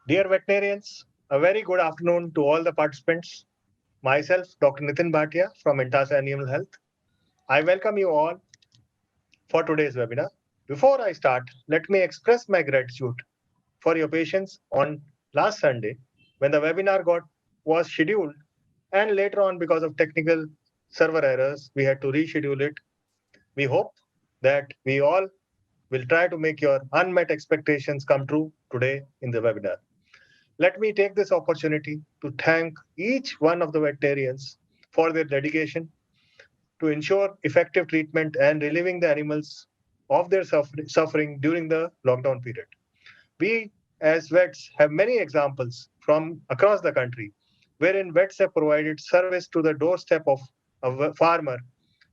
Dear veterinarians, a very good afternoon to all the participants. Myself, Dr. Nitin Bhatia from Intasa Animal Health. I welcome you all for today's webinar. Before I start, let me express my gratitude for your patience on last Sunday when the webinar was scheduled and later on because of technical server errors we had to reschedule it. We hope that we all will try to make your unmet expectations come true today in the webinar. Let me take this opportunity to thank each one of the veterinarians for their dedication to ensure effective treatment and relieving the animals of their suffering during the lockdown period. We, as vets, have many examples from across the country wherein vets have provided service to the doorstep of a farmer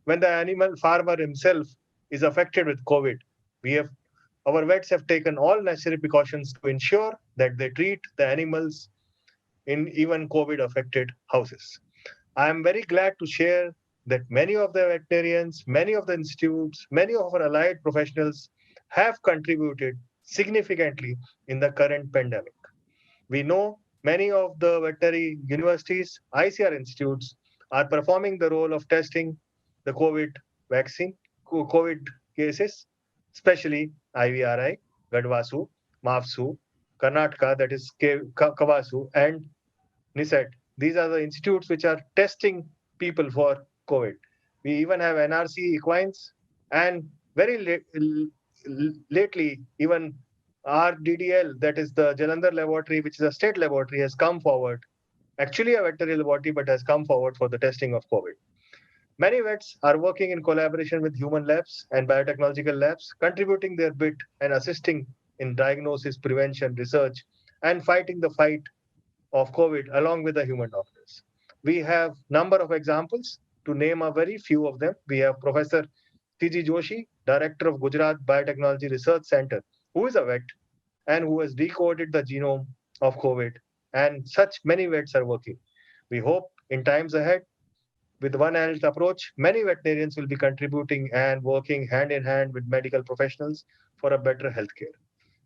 when the animal farmer himself is affected with COVID. We have our vets have taken all necessary precautions to ensure that they treat the animals in even COVID affected houses. I am very glad to share that many of the veterinarians, many of the institutes, many of our allied professionals have contributed significantly in the current pandemic. We know many of the veterinary universities, ICR institutes, are performing the role of testing the COVID vaccine, COVID cases, especially IVRI, Gadwasu, MAFSU, Karnataka, that is Kavasu, and NISET. These are the institutes which are testing people for COVID. We even have NRC equines, and lately, even RDDL, that is the Jalandhar laboratory, which is a state laboratory, has come forward. Actually, a veterinary laboratory, but has come forward for the testing of COVID. Many vets are working in collaboration with human labs and biotechnological labs, contributing their bit and assisting in diagnosis, prevention, research, and fighting the fight of COVID along with the human doctors. We have number of examples. To name a very few of them, we have Professor T.G. Joshi, Director of Gujarat Biotechnology Research Center, who is a vet and who has decoded the genome of COVID. And such many vets are working. We hope in times ahead, with One Health approach, many veterinarians will be contributing and working hand in hand with medical professionals for a better healthcare.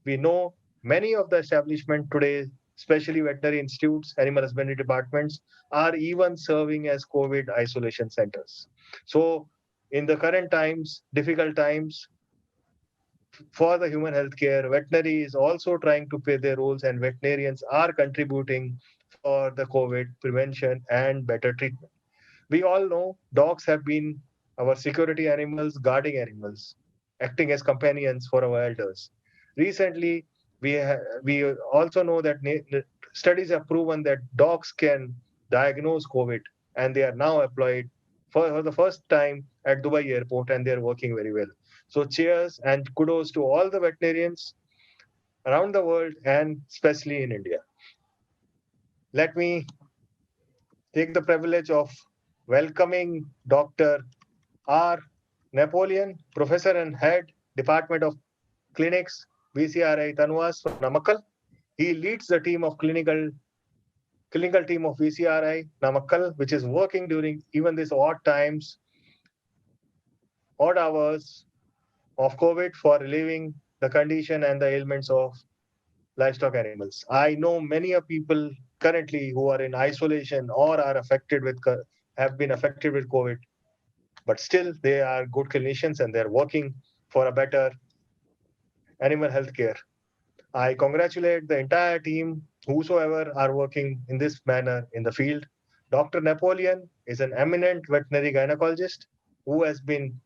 We know many of the establishments today, especially veterinary institutes, animal husbandry departments, are even serving as COVID isolation centers. So, in the current times, difficult times for the human healthcare, veterinary is also trying to play their roles, and veterinarians are contributing for the COVID prevention and better treatment. We all know dogs have been our security animals, guarding animals, acting as companions for our elders. Recently, we also know that studies have proven that dogs can diagnose COVID, and they are now employed for the first time at Dubai airport, and they are working very well. So, cheers and kudos to all the veterinarians around the world and especially in India. Let me take the privilege of welcoming Dr. R. Napoleon, Professor and Head, Department of Clinics, VCRI Tanwas from Namakkal. He leads the team of clinical team of VCRI Namakkal, which is working during even these odd hours of COVID for relieving the condition and the ailments of livestock animals. I know many of people currently who are in isolation or are affected with have been affected with COVID, but still they are good clinicians and they're working for a better animal health care. I congratulate the entire team, whosoever are working in this manner in the field. Dr. Napoleon is an eminent veterinary gynecologist who has been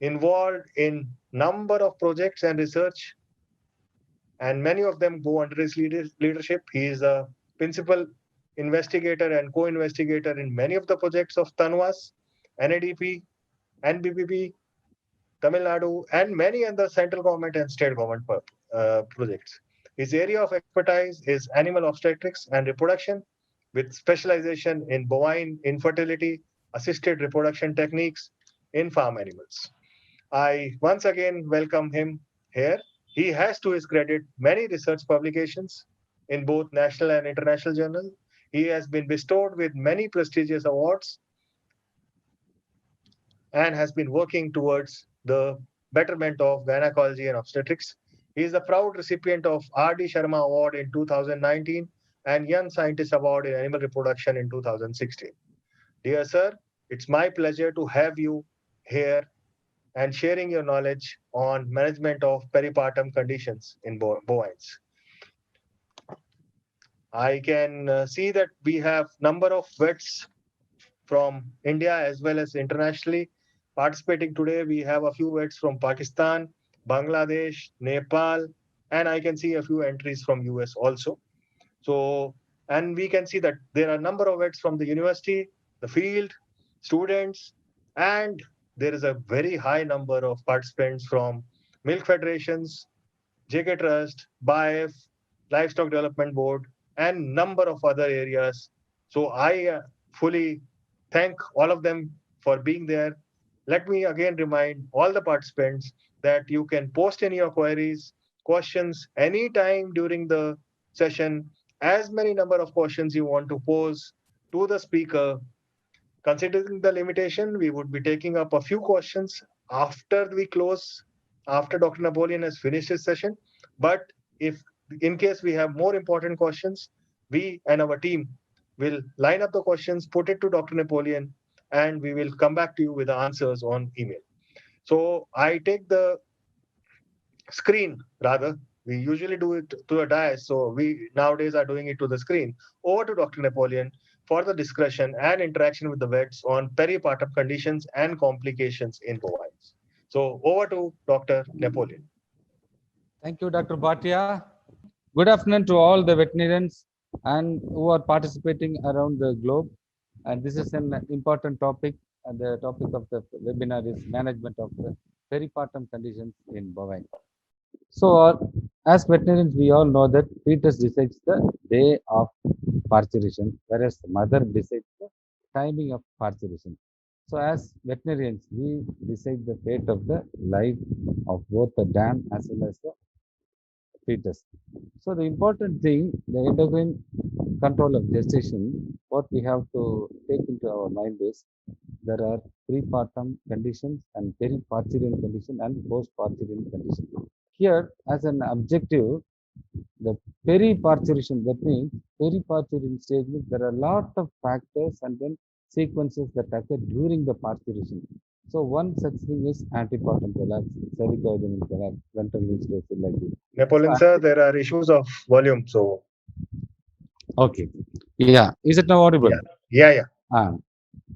involved in number of projects and research, and many of them go under his leadership. He is a principal investigator and co-investigator in many of the projects of Tanwas, NADP, NBPP, Tamil Nadu, and many other central government and state government projects. His area of expertise is animal obstetrics and reproduction, with specialization in bovine infertility, assisted reproduction techniques in farm animals. I once again welcome him here. He has to his credit many research publications in both national and international journals. He has been bestowed with many prestigious awards and has been working towards the betterment of gynecology and obstetrics. He is the proud recipient of R.D. Sharma Award in 2019 and Young Scientist Award in Animal Reproduction in 2016. Dear sir, it's my pleasure to have you here and sharing your knowledge on management of peripartum conditions in bovines. I can see that we have number of vets from India as well as internationally participating today. We have a few vets from Pakistan, Bangladesh, Nepal, and I can see a few entries from US also. So, and we can see that there are a number of vets from the university, the field, students, and there is a very high number of participants from milk federations, JK Trust, BIF, Livestock Development Board, and number of other areas. So I fully thank all of them for being there. Let me again remind all the participants that you can post any your queries, questions anytime during the session, as many number of questions you want to pose to the speaker. Considering the limitation, we would be taking up a few questions after we close, after Dr. Napoleon has finished his session. But if in case we have more important questions, we and our team will line up the questions, put it to Dr. Napoleon, and we will come back to you with the answers on email. So I take the screen rather. We usually do it to a dais, so we nowadays are doing it to the screen. Over to Dr. Napoleon for the discussion and interaction with the vets on peripartum conditions and complications in bovines. So over to Dr. Napoleon. Thank you, Dr. Bhatia. Good afternoon to all the veterinarians and who are participating around the globe. And this is an important topic. And the topic of the webinar is management of the peripartum conditions in bovine. So, as veterinarians, we all know that fetus decides the day of parturition, whereas the mother decides the timing of parturition. So, as veterinarians, we decide the fate of the life of both the dam as well as the fetus. So, the important thing, the endocrine control of gestation, what we have to take into our mind is there are prepartum conditions and periparturient condition and postparturient condition. Here, as an objective, the periparturation, that means periparturient stage means there are a lot of factors and then sequences that occur during the parturition. So one such thing is antepartum collapse, cervicovaginal collapse, ventral instability like this. Napoleon, sir, there are issues of volume. So, okay. Yeah. Is it now audible? yeah.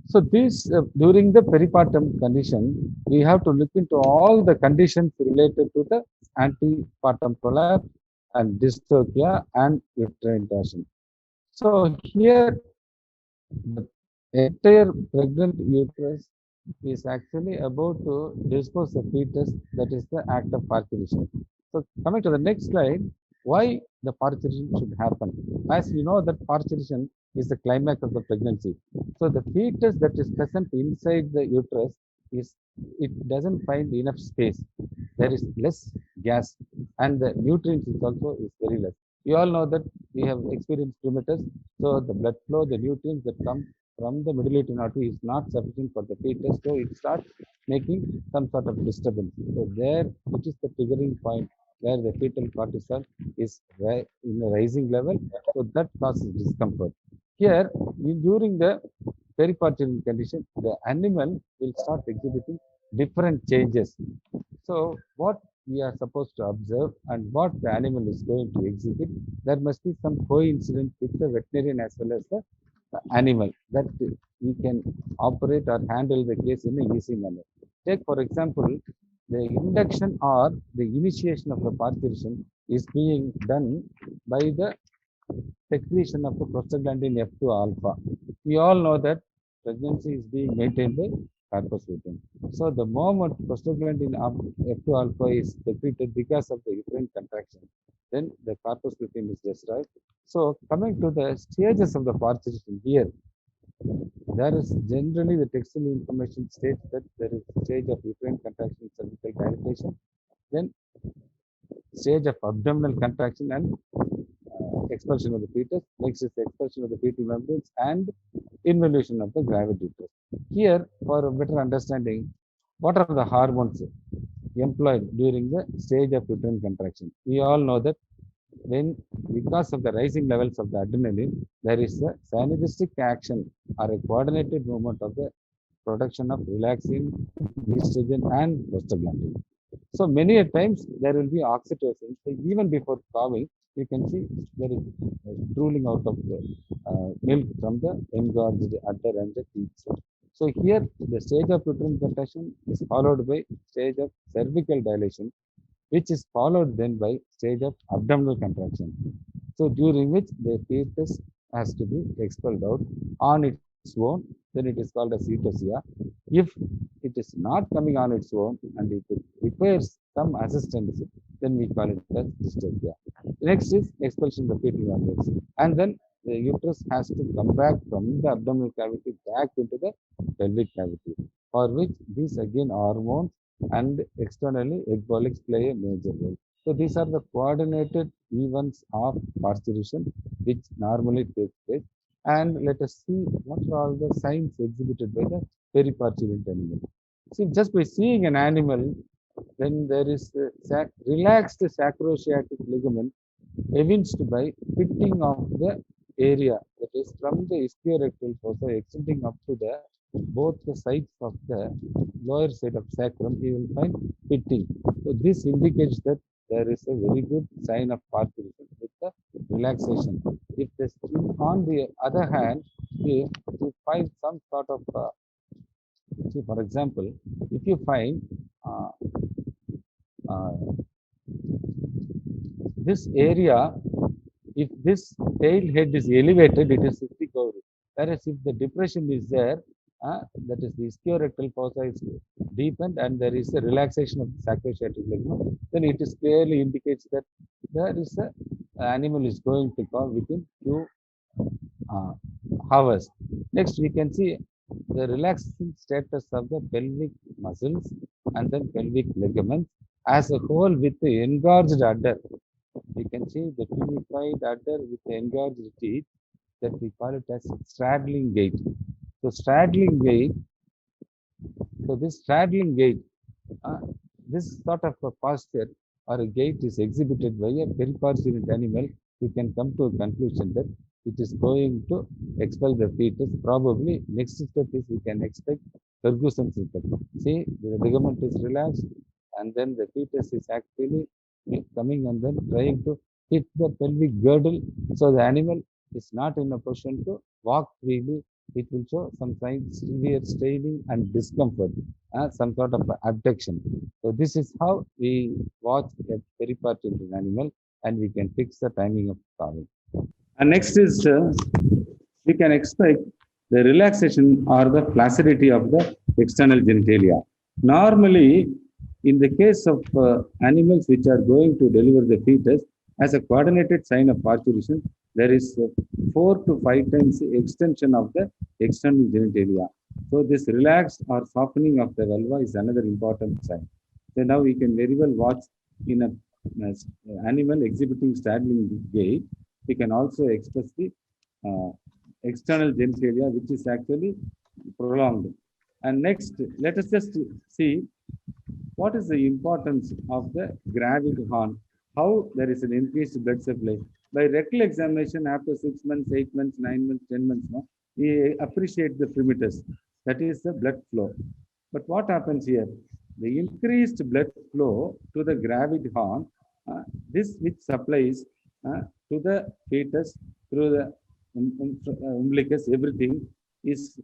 So this during the peripartum condition, we have to look into all the conditions related to the antepartum prolapse and dystocia and uterine torsion. So here, the entire pregnant uterus is actually about to dispose the fetus. That is the act of parturition. So coming to the next slide, why the parturition should happen? As you know that parturition is the climax of the pregnancy. So the fetus that is present inside the uterus it doesn't find enough space. There is less gas and the nutrients is also is very less. You all know that we have experienced prematus. So the blood flow, the nutrients that come from the middle uterine artery is not sufficient for the fetus. So it starts making some sort of disturbance. So there it is the triggering point where the fetal cortisol is in a rising level. So that causes discomfort. Here, during the periparturient condition, the animal will start exhibiting different changes. So, what we are supposed to observe and what the animal is going to exhibit, there must be some coincidence with the veterinarian as well as the animal that we can operate or handle the case in an easy manner. Take, for example, the induction or the initiation of the parturition is being done by the secretion of the prostaglandin F2 alpha. We all know that pregnancy is being maintained by corpus luteum. So the moment prostaglandin F2 alpha is secreted because of the uterine contraction, then the corpus luteum is destroyed. So coming to the stages of the parturition here, there is generally the textual information states that there is a stage of uterine contraction, cervical dilatation, then stage of abdominal contraction and expulsion of the fetus. Next is the expulsion of the fetal membranes and involution of the gravid uterus. Here, for a better understanding, what are the hormones? employed during the stage of uterine contraction. We all know that when, because of the rising levels of the adrenaline, there is a synergistic action or a coordinated movement of the production of relaxin, estrogen, and prostaglandin. So many a times there will be oxytocin. So even before calving, you can see there is drooling out of the milk from the engorged udder and the teeth. So here the stage of uterine contraction is followed by stage of cervical dilation, which is followed then by stage of abdominal contraction. So during which the fetus has to be expelled out on its own, then it is called as etosia. If it is not coming on its own and if it requires some assistance, then we call it as dystocia. Next is expulsion of the fetal organs. And then the uterus has to come back from the abdominal cavity back into the pelvic cavity, for which these again hormones and externally egg play a major role. So these are the coordinated events of parturition which normally take place. And let us see what are all the signs exhibited by the periparturient animal. See, just by seeing an animal, when there is a relaxed sacroiliac ligament evinced by pitting of the area, that is from the ischiorectal fossa extending up to the both the sides of the lower side of sacrum, you will find pitting. So this indicates that there is a very good sign of parturition with the relaxation. If the skin, on the other hand, if you find some sort of, see, for example, if you find uh, uh, this area, if this tail head is elevated, it is cystic ovary. Whereas if the depression is there, that is the ischiorectal fossa is deepened and there is a relaxation of the sacroiliac ligament, then it is clearly indicates that there is a animal is going to come within few uh, hours. Next, we can see the relaxing status of the pelvic muscles and then pelvic ligaments as a whole with the engorged udder. We can see the tunified udder with the engorged teeth, that we call it as straddling gait. So straddling gait, so this straddling gait, uh, this sort of a posture or a gait is exhibited by a periparturient animal. We can come to a conclusion that it is going to expel the fetus. Probably next step is we can expect Ferguson's effect. See, the ligament is relaxed and then the fetus is actually coming and then trying to hit the pelvic girdle. So the animal is not in a position to walk freely. It will show some signs, severe straining and discomfort, some sort of abduction. So this is how we watch a periparturient animal and we can fix the timing of calving. And next is we can expect the relaxation or the flaccidity of the external genitalia. Normally, in the case of animals which are going to deliver the fetus, as a coordinated sign of parturition, there is 4 to 5 times extension of the external genitalia. So this relaxed or softening of the vulva is another important sign. So now we can very well watch in an animal exhibiting straddling gait. We can also express the uh, external genitalia, which is actually prolonged. And next, let us just see what is the importance of the gravid horn, how there is an increased blood supply. By rectal examination after 6 months, 8 months, 9 months, 10 months, no, we appreciate the primitus, that is the blood flow. But what happens here? The increased blood flow to the gravid horn, this which supplies to the fetus through the umbilicus, everything is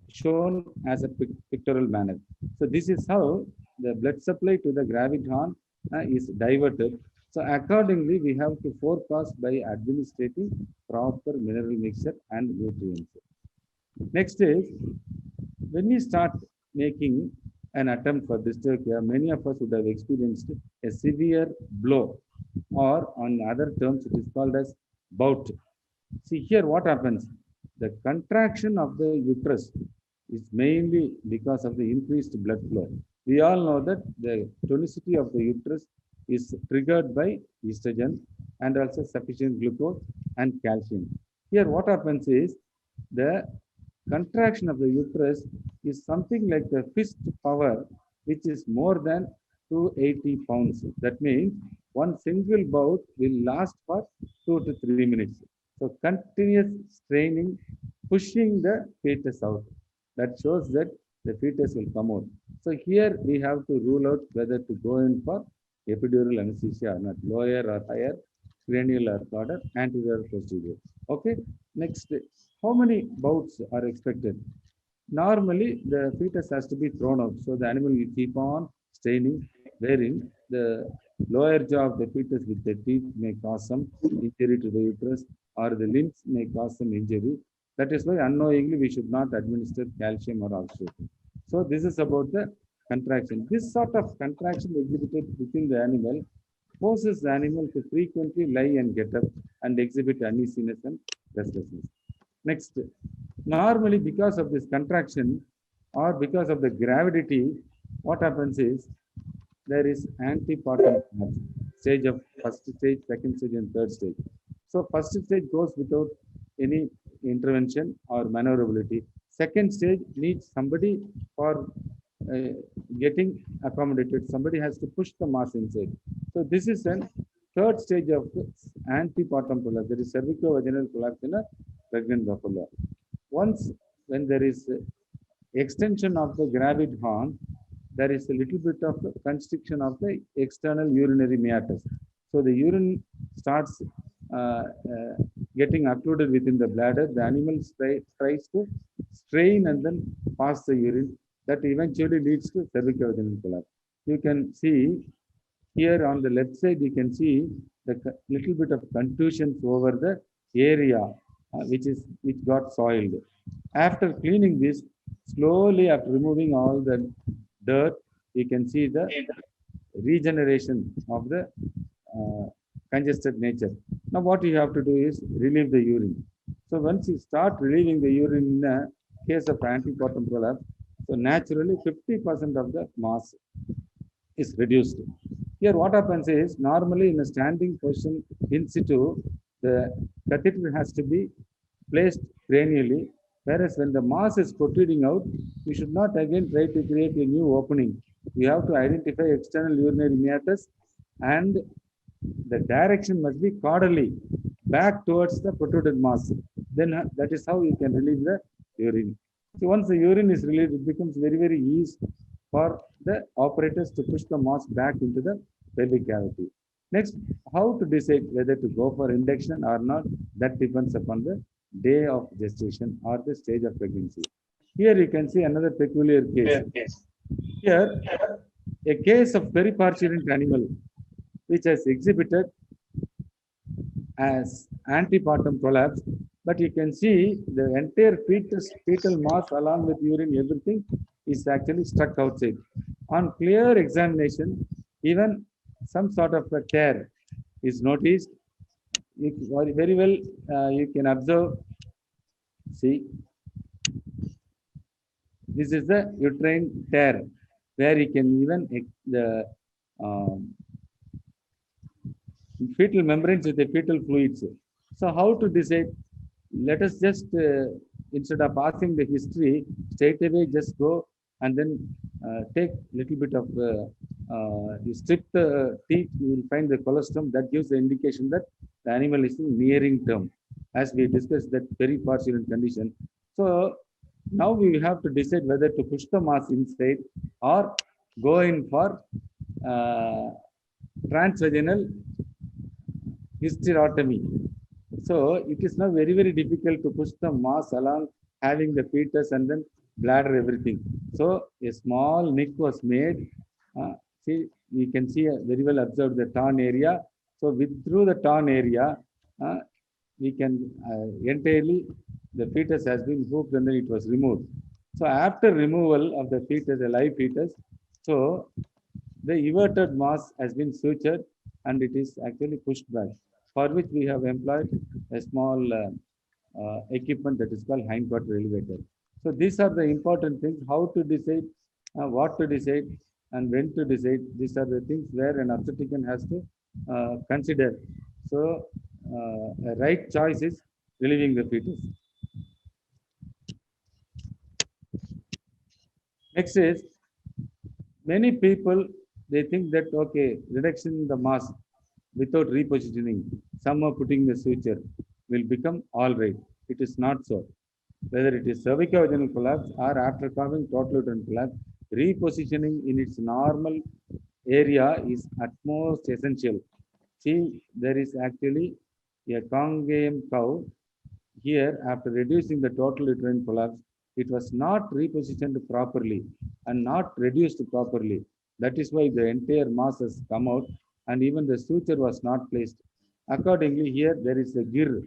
shown as a pictorial manner. So this is how the blood supply to the gravid horn is diverted. So accordingly, we have to forecast by administrating proper mineral mixture and nutrients. Next is, when we start making an attempt for dystocia, many of us would have experienced a severe blow, or on other terms, it is called as bout. See here what happens. The contraction of the uterus is mainly because of the increased blood flow. We all know that the tonicity of the uterus is triggered by estrogen and also sufficient glucose and calcium. Here what happens is the contraction of the uterus is something like the fist power, which is more than 280 pounds. That means one single bout will last for 2 to 3 minutes. So continuous straining, pushing the fetus out. That shows that the fetus will come out. So here we have to rule out whether to go in for epidural anesthesia or not, lower or higher, cranial or caudal, anterior, posterior. Okay. Next, how many bouts are expected? Normally, the fetus has to be thrown out, so the animal will keep on straining, wherein the lower jaw of the fetus with the teeth may cause some injury to the uterus, or the limbs may cause some injury. That is why unknowingly we should not administer calcium or oxygen. So this is about the contraction. This sort of contraction exhibited within the animal forces the animal to frequently lie and get up and exhibit uneasiness and restlessness. Next, normally because of this contraction or because of the gravidity, what happens is there is antepartum stage of first stage, second stage, and third stage. So first stage goes without any intervention or maneuverability. Second stage needs somebody for uh, getting accommodated. Somebody has to push the mass inside. So this is an third stage of antepartum prolapse. There is cervicovaginal collapse in a pregnant buffalo. Once when there is extension of the gravid horn, there is a little bit of constriction of the external urinary meatus. So the urine starts uh, uh, getting occluded within the bladder. The animal tries to strain and then pass the urine. That eventually leads to cervicovaginal collapse. You can see here on the left side, you can see the little bit of contusions over the area which got soiled. After cleaning this, slowly after removing all the dirt, you can see the regeneration of the uh, congested nature. Now what you have to do is relieve the urine. So once you start relieving the urine in a case of antepartum prolapse, so naturally 50% of the mass is reduced. Here what happens is normally in a standing position in situ, the catheter has to be placed cranially, whereas when the mass is protruding out, we should not again try to create a new opening. We have to identify external urinary meatus, and the direction must be caudally back towards the protruded mass. Then that is how you can relieve the urine. So once the urine is relieved, it becomes very, very easy for the operators to push the mass back into the pelvic cavity. Next, how to decide whether to go for induction or not, that depends upon the day of gestation or the stage of pregnancy. Here you can see another peculiar case. Here, a case of periparturient animal which has exhibited as antepartum prolapse, but you can see the entire fetal mass along with urine, everything is actually stuck outside. On clear examination, even some sort of a tear is noticed. You very well you can observe. See, this is the uterine tear, where you can even the um, fetal membranes with the fetal fluids. So how to decide? Let us just, instead of asking the history, straight away just go and then take little bit of, you strip the teeth, you will find the colostrum. That gives the indication that the animal is in nearing term, as we discussed that periparturient condition. So now we have to decide whether to push the mass inside or go in for transvaginal hysterotomy. So it is now very, very difficult to push the mass along, having the fetus and then bladder, everything. So a small nick was made. See, you can see very well observe the torn area. So through the torn area, we can entirely, the fetus has been hooked and then it was removed. So after removal of the fetus, the live fetus, so the everted mass has been sutured and it is actually pushed back, for which we have employed a small equipment that is called hindquarter elevator. So these are the important things: how to decide, what to decide, and when to decide. These are the things where an obstetrician has to consider. So a right choice is relieving the fetus. Next is, many people they think that, okay, reduction in the mass without repositioning, somehow putting the suture will become all right. It is not so. Whether it is cervicovaginal collapse or after carving total uterine collapse, repositioning in its normal area is at most essential. See, there is actually a congame cow here. After reducing the total uterine collapse, it was not repositioned properly and not reduced properly. That is why the entire mass has come out and even the suture was not placed. Accordingly, here there is a gear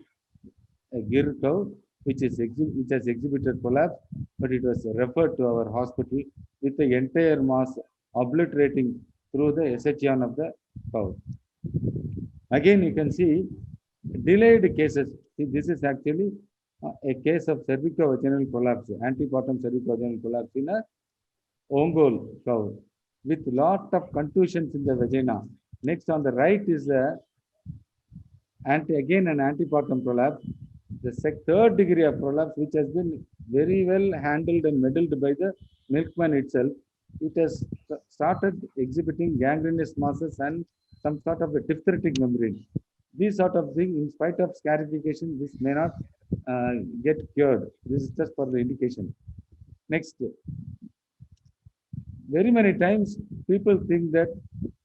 curve which has exhibited collapse, but it was referred to our hospital with the entire mass obliterating through the escutcheon of the curve. Again, you can see delayed cases. See, this is actually a case of cervicovaginal collapse, antepartum cervicovaginal collapse in a ongole curve with lot of contusions in the vagina. Next on the right is a again an antepartum prolapse. The third degree of prolapse, which has been very well handled and meddled by the milkman itself, it has started exhibiting gangrenous masses and some sort of a diphtheritic membrane. These sort of thing, in spite of scarification, this may not get cured. This is just for the indication. Next, very many times people think that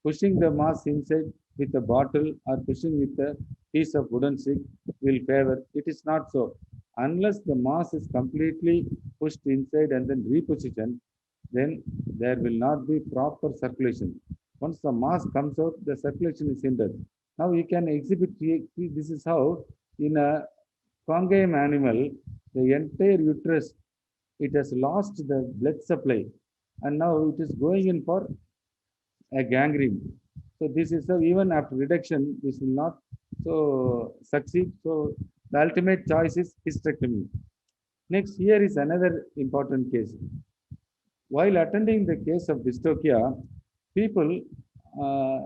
pushing the mass inside with a bottle or pushing with a piece of wooden stick will favor. It is not so. Unless the mass is completely pushed inside and then repositioned, then there will not be proper circulation. Once the mass comes out, the circulation is hindered. Now you can exhibit, this is how in a congame animal, the entire uterus, it has lost the blood supply and now it is going in for a gangrene. So this is how even after reduction, this will not so succeed. So the ultimate choice is hysterectomy. Next, here is another important case. While attending the case of dystocia, people uh,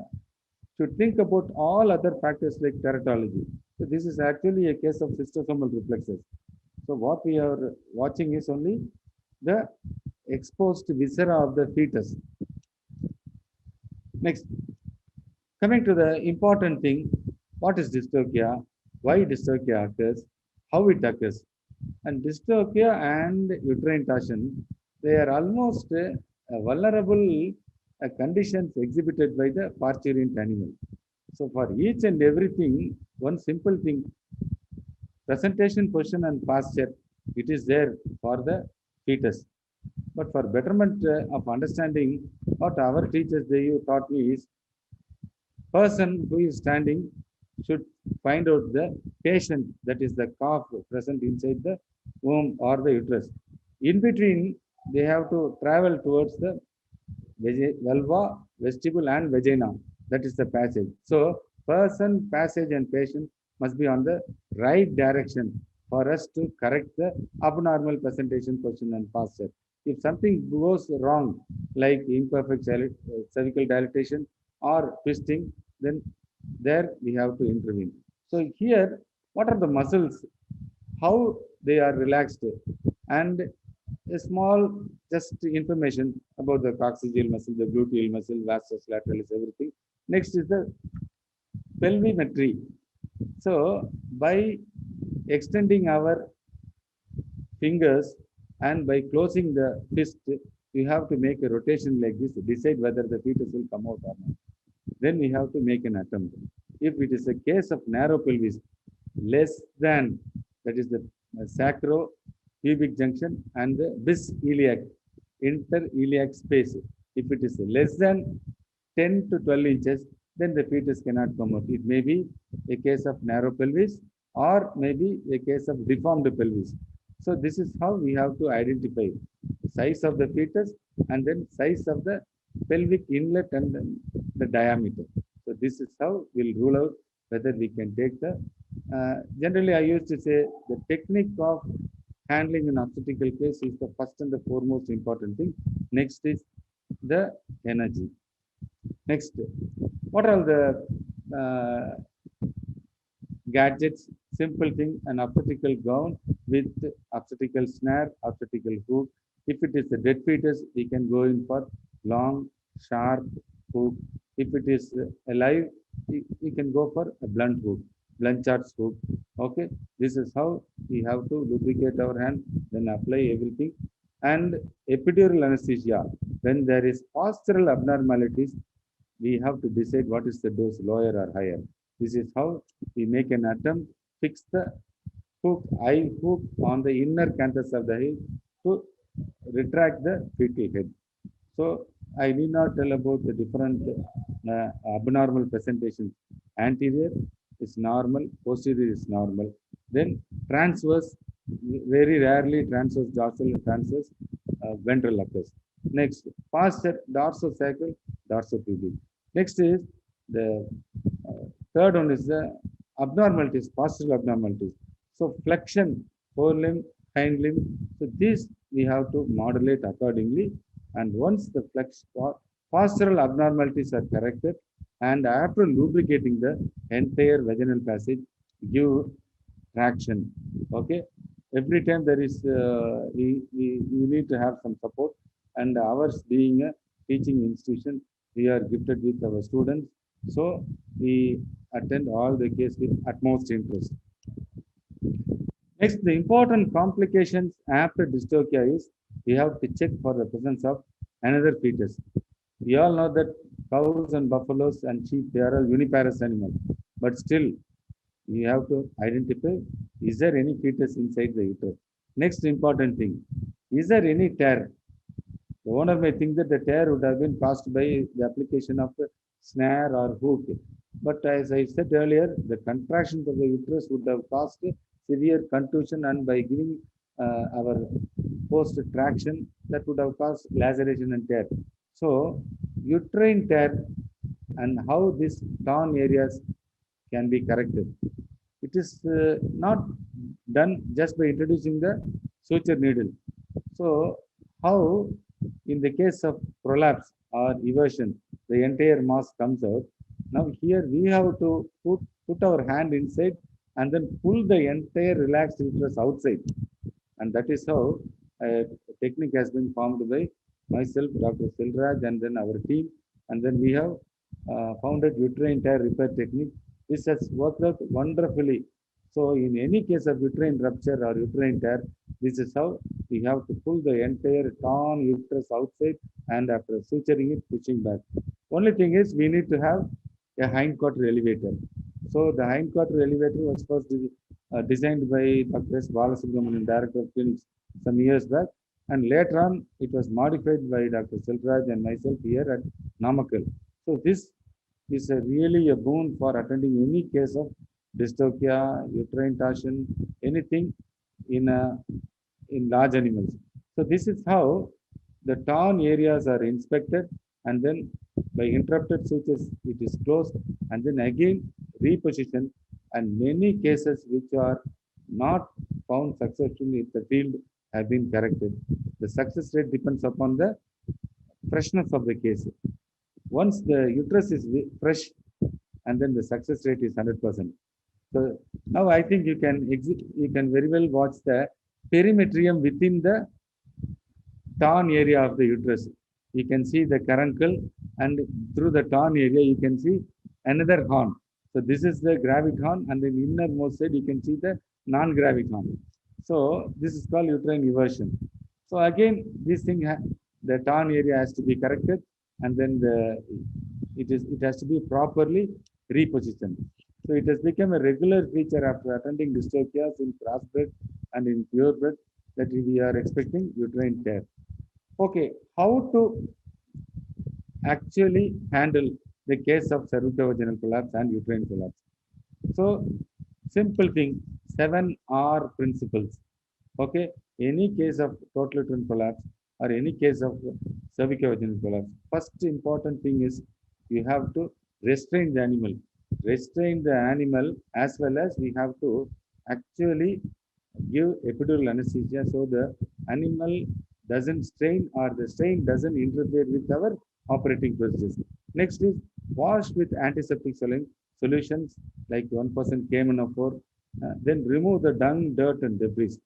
should think about all other factors like teratology. So this is actually a case of cystosomal reflexes. So what we are watching is only the exposed viscera of the fetus. Next, coming to the important thing, what is dystocia? Why dystocia occurs? How it occurs? And dystocia and uterine torsion, they are almost vulnerable conditions exhibited by the parturient animal. So for each and everything, one simple thing, presentation, position, and posture, it is there for the fetus. But for betterment of understanding, what our teachers they taught me is person who is standing should find out the patient, that is the calf present inside the womb or the uterus. In between, they have to travel towards the vulva, vestibule, and vagina. That is the passage. So, person, passage, and patient must be on the right direction for us to correct the abnormal presentation, position, and posture. If something goes wrong, like imperfect cervical dilatation or twisting, then there we have to intervene. So here, what are the muscles, how they are relaxed, and a small just information about the coccygeal muscle, the gluteal muscle, vastus lateralis, everything. Next is the pelvimetry. So by extending our fingers and by closing the fist, you have to make a rotation like this to decide whether the fetus will come out or not. Then we have to make an attempt. If it is a case of narrow pelvis, less than, that is the sacro-pubic junction and the bis-iliac, inter-iliac space. If it is less than 10 to 12 inches, then the fetus cannot come out. It may be a case of narrow pelvis or maybe a case of deformed pelvis. So this is how we have to identify the size of the fetus and then size of the pelvic inlet and then the diameter. So this is how we'll rule out whether we can take the, generally I used to say the technique of handling an obstetrical case is the first and the foremost important thing. Next is the energy. Next, what are the gadgets? Simple thing, an obstetrical gown with obstetrical snare, obstetrical hook. If it is a dead fetus, we can go in for long, sharp hook. If it is alive, you can go for a blunt hook, blunt charge hook. Okay, this is how we have to lubricate our hand, then apply everything. And epidural anesthesia, when there is postural abnormalities, we have to decide what is the dose, lower or higher. This is how we make an attempt, fix the hook, eye hook on the inner canthus of the head to retract the fetal head. So I need not tell about the different abnormal presentations. Anterior is normal, posterior is normal. Then transverse, very rarely transverse dorsal and transverse ventral occurs. Next, posterior dorsosacral, dorsopubic. Next is the third one is the abnormalities, postural abnormalities. So flexion, forelimb, hind limb. So this we have to modulate accordingly. And once the postural abnormalities are corrected, and after lubricating the entire vaginal passage, give traction. Okay. Every time there is, we need to have some support. And ours being a teaching institution, we are gifted with our students. So we attend all the cases with utmost interest. Next, the important complications after dystocia is we have to check for the presence of another fetus. We all know that cows and buffaloes and sheep, they are all uniparous animals. But still, we have to identify, is there any fetus inside the uterus? Next important thing, is there any tear? The owner may think that the tear would have been caused by the application of a snare or hook. But as I said earlier, the contraction of the uterus would have caused severe contusion, and by giving our post traction, that would have caused laceration and tear. So, uterine tear and how these torn areas can be corrected. It is not done just by introducing the suture needle. So, how in the case of prolapse or eversion, the entire mass comes out. Now here we have to put our hand inside and then pull the entire relaxed uterus outside. And that is how a technique has been formed by myself, Dr. Silraj, and then our team. And then we have founded uterine tear repair technique. This has worked out wonderfully. So in any case of uterine rupture or uterine tear, this is how we have to pull the entire torn uterus outside, and after suturing it, pushing back. Only thing is we need to have a hindquarter elevator. So the hindquarter elevator was first designed by Dr. S. Balasubramanian, Director of Clinics, some years back. And later on, it was modified by Dr. Silraj and myself here at Namakkal. So this is really a boon for attending any case of dystocia, uterine torsion, anything in large animals. So this is how the torn areas are inspected, and then by interrupted sutures it is closed, and then again repositioned. And many cases which are not found successfully in the field have been corrected. The success rate depends upon the freshness of the case. Once the uterus is fresh, and then the success rate is 100%. So now I think you can very well watch the perimetrium within the torn area of the uterus. You can see the caruncle, and through the torn area you can see another horn. So this is the gravid horn, and then innermost side you can see the non-gravid horn. So this is called uterine eversion. So again, this thing, the torn area has to be corrected, and then it has to be properly repositioned. So it has become a regular feature after attending dystocias in crossbred and in purebred that we are expecting uterine tear. Okay, how to actually handle the case of cervicovaginal collapse and uterine collapse? So simple thing, 7R principles. Okay, any case of total uterine collapse or any case of cervicovaginal collapse, first important thing is you have to restrain the animal. Restrain the animal, as well as we have to actually give epidural anesthesia so the animal doesn't strain, or the strain doesn't interfere with our operating procedures. Next is wash with antiseptic solutions like 1% KMNO4, then remove the dung, dirt, and debris.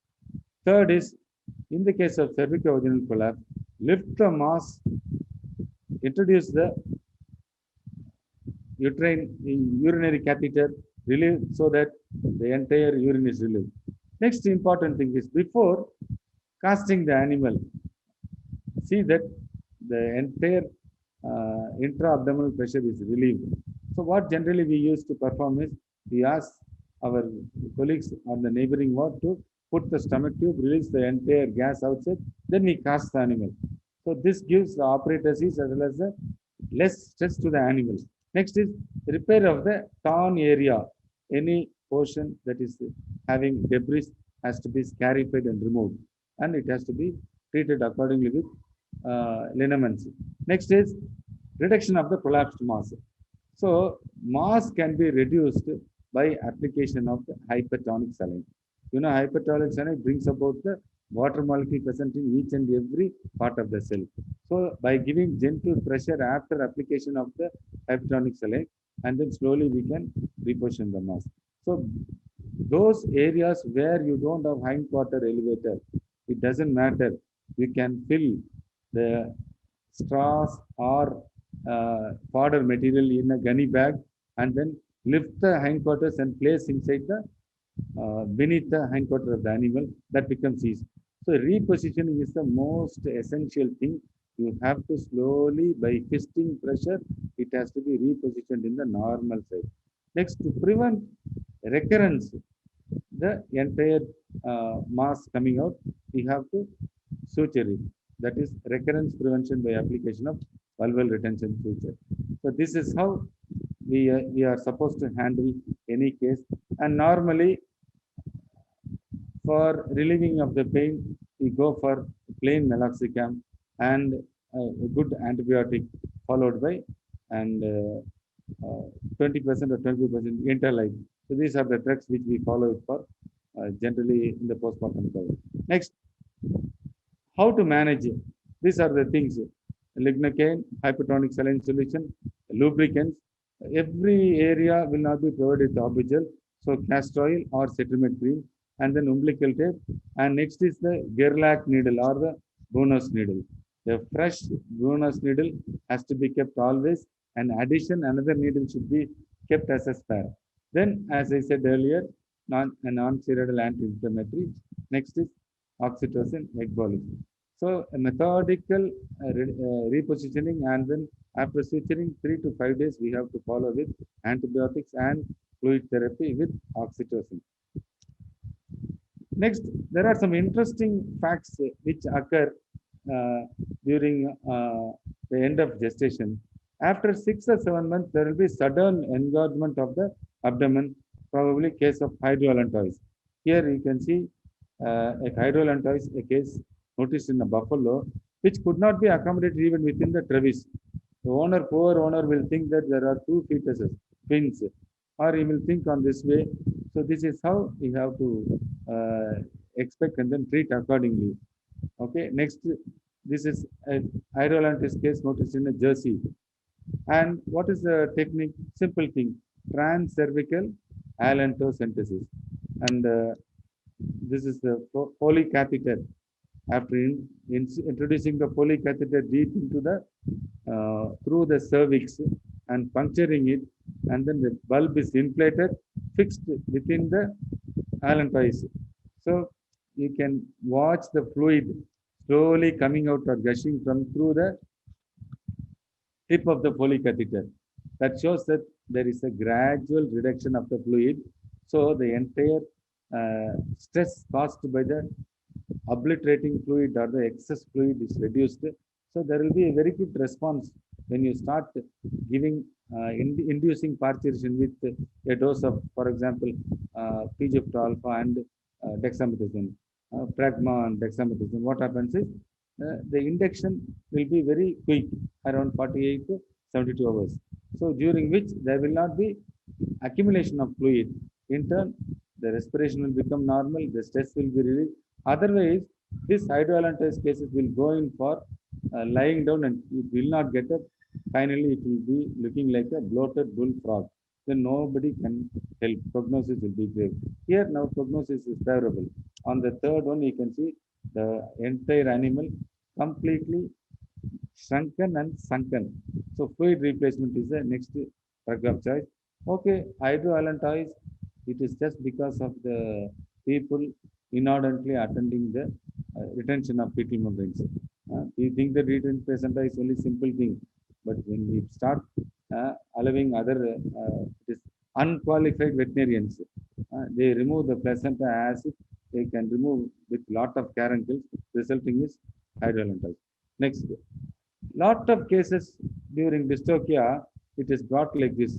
Third is, in the case of cervicovaginal collapse, lift the mass, introduce the urinary catheter relieved so that the entire urine is relieved. Next important thing is before casting the animal, see that the entire intra-abdominal pressure is relieved. So what generally we use to perform is we ask our colleagues on the neighboring ward to put the stomach tube, release the entire gas outside, then we cast the animal. So this gives the operators ease as well as the less stress to the animals. Next is repair of the torn area. Any portion that is having debris has to be scarified and removed, and it has to be treated accordingly with liniments. Next is reduction of the prolapsed mass. So mass can be reduced by application of the hypertonic saline. You know, hypertonic saline brings about the water molecule present in each and every part of the cell. So by giving gentle pressure after application of the hypertonic saline, and then slowly we can reposition the mass. So those areas where you don't have hindquarter elevator, it doesn't matter. You can fill the straws or fodder material in a gunny bag and then lift the hindquarters and place inside the beneath the hindquarter of the animal. That becomes easy. So repositioning is the most essential thing. You have to slowly, by fisting pressure, it has to be repositioned in the normal side. Next, to prevent recurrence, the entire mass coming out, we have to suture it. That is recurrence prevention by application of vulval retention suture. So this is how we are supposed to handle any case. And normally, for relieving of the pain, we go for plain meloxicam and a good antibiotic followed by and 20% or 20% interlife. So these are the drugs which we follow it for generally in the postpartum cover. Next, how to manage it? These are the things: lignocaine, hypertonic saline solution, lubricants. Every area will not be provided with Hobigel, so castor oil or cetrimide cream, and then umbilical tape. And next is the Gerlach needle or the Bonus needle. The fresh Bonus needle has to be kept always. And addition, another needle should be kept as a spare. Then, as I said earlier, a non-steroidal anti-inflammatory. Next is oxytocin, Ecbolic. So a methodical repositioning, and then after suturing 3 to 5 days, we have to follow with antibiotics and fluid therapy with oxytocin. Next, there are some interesting facts which occur during the end of gestation. After 6 or 7 months, there will be sudden engorgement of the abdomen, probably case of hydroallantois. Here you can see a hydroallantois, a case noticed in a buffalo, which could not be accommodated even within the travis. The poor owner will think that there are two fetuses, twins, or he will think on this way. So this is how we have to expect and then treat accordingly. Okay, next, this is a hydroallantois case noticed in a Jersey. And what is the technique? Simple thing: transcervical allantocentesis. And this is the Foley catheter. After introducing the Foley catheter deep into the through the cervix and puncturing it, and then the bulb is inflated, fixed within the allantois. So you can watch the fluid slowly coming out or gushing from through the tip of the Foley catheter. That shows that there is a gradual reduction of the fluid. So the entire stress caused by the obliterating fluid or the excess fluid is reduced. So there will be a very good response when you start giving inducing parturition with a dose of, for example, P-Gift alpha and dexamethasone, Pragma and dexamethasone. What happens is the induction will be very quick, around 48 to 72 hours. So during which there will not be accumulation of fluid. In turn, the respiration will become normal, the stress will be released. Otherwise, this hydroallantois cases will go in for lying down and it will not get up. Finally, it will be looking like a bloated bullfrog. Then nobody can help. Prognosis will be grave. Here now prognosis is favorable. On the third one, you can see the entire animal completely shrunken and sunken. So fluid replacement is the next drug of choice. Okay, hydroallantois, it is just because of the people inordinately attending the retention of fetal membranes. We think that retention placenta is only simple thing, but when we start allowing other it is unqualified veterinarians, they remove the placenta as if they can remove with lot of care and kills, resulting is hydroallantois. Next, lot of cases during dystocia, it is brought like this.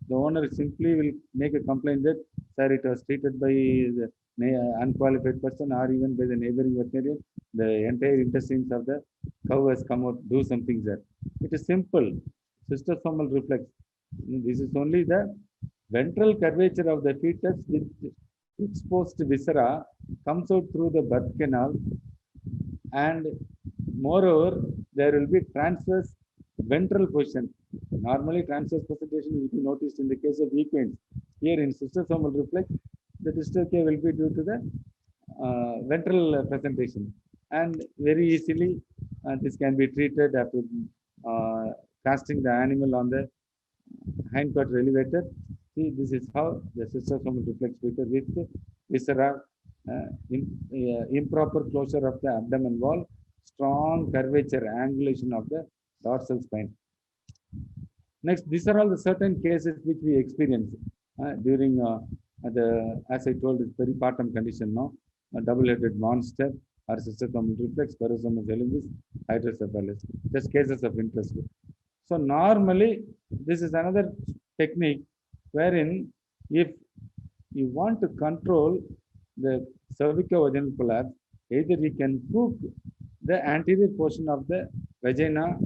The owner simply will make a complaint that, sir, it was treated by the unqualified person or even by the neighboring veterinarian. The entire intestines of the cow has come out, do something there. It is simple. Cystosomal reflex. This is only the ventral curvature of the fetus with exposed viscera comes out through the birth canal, and moreover, there will be transverse ventral position. Normally, transverse presentation will be noticed in the case of equines. Here in cystosomal reflex, the dystocia will be due to the ventral presentation. And very easily, this can be treated after casting the animal on the hindquarter elevator. See, this is how the cystosomal reflex treated with viscera, improper closure of the abdomen wall, strong curvature, angulation of the dorsal spine. Next, these are all the certain cases which we experience during as I told, this peripartum condition now, a double-headed monster or cystosomal reflex, parosomal elympus, hydrocephalus, just cases of interest. So normally, this is another technique wherein if you want to control the cervicovaginal collapse, either you can hook the anterior portion of the vagina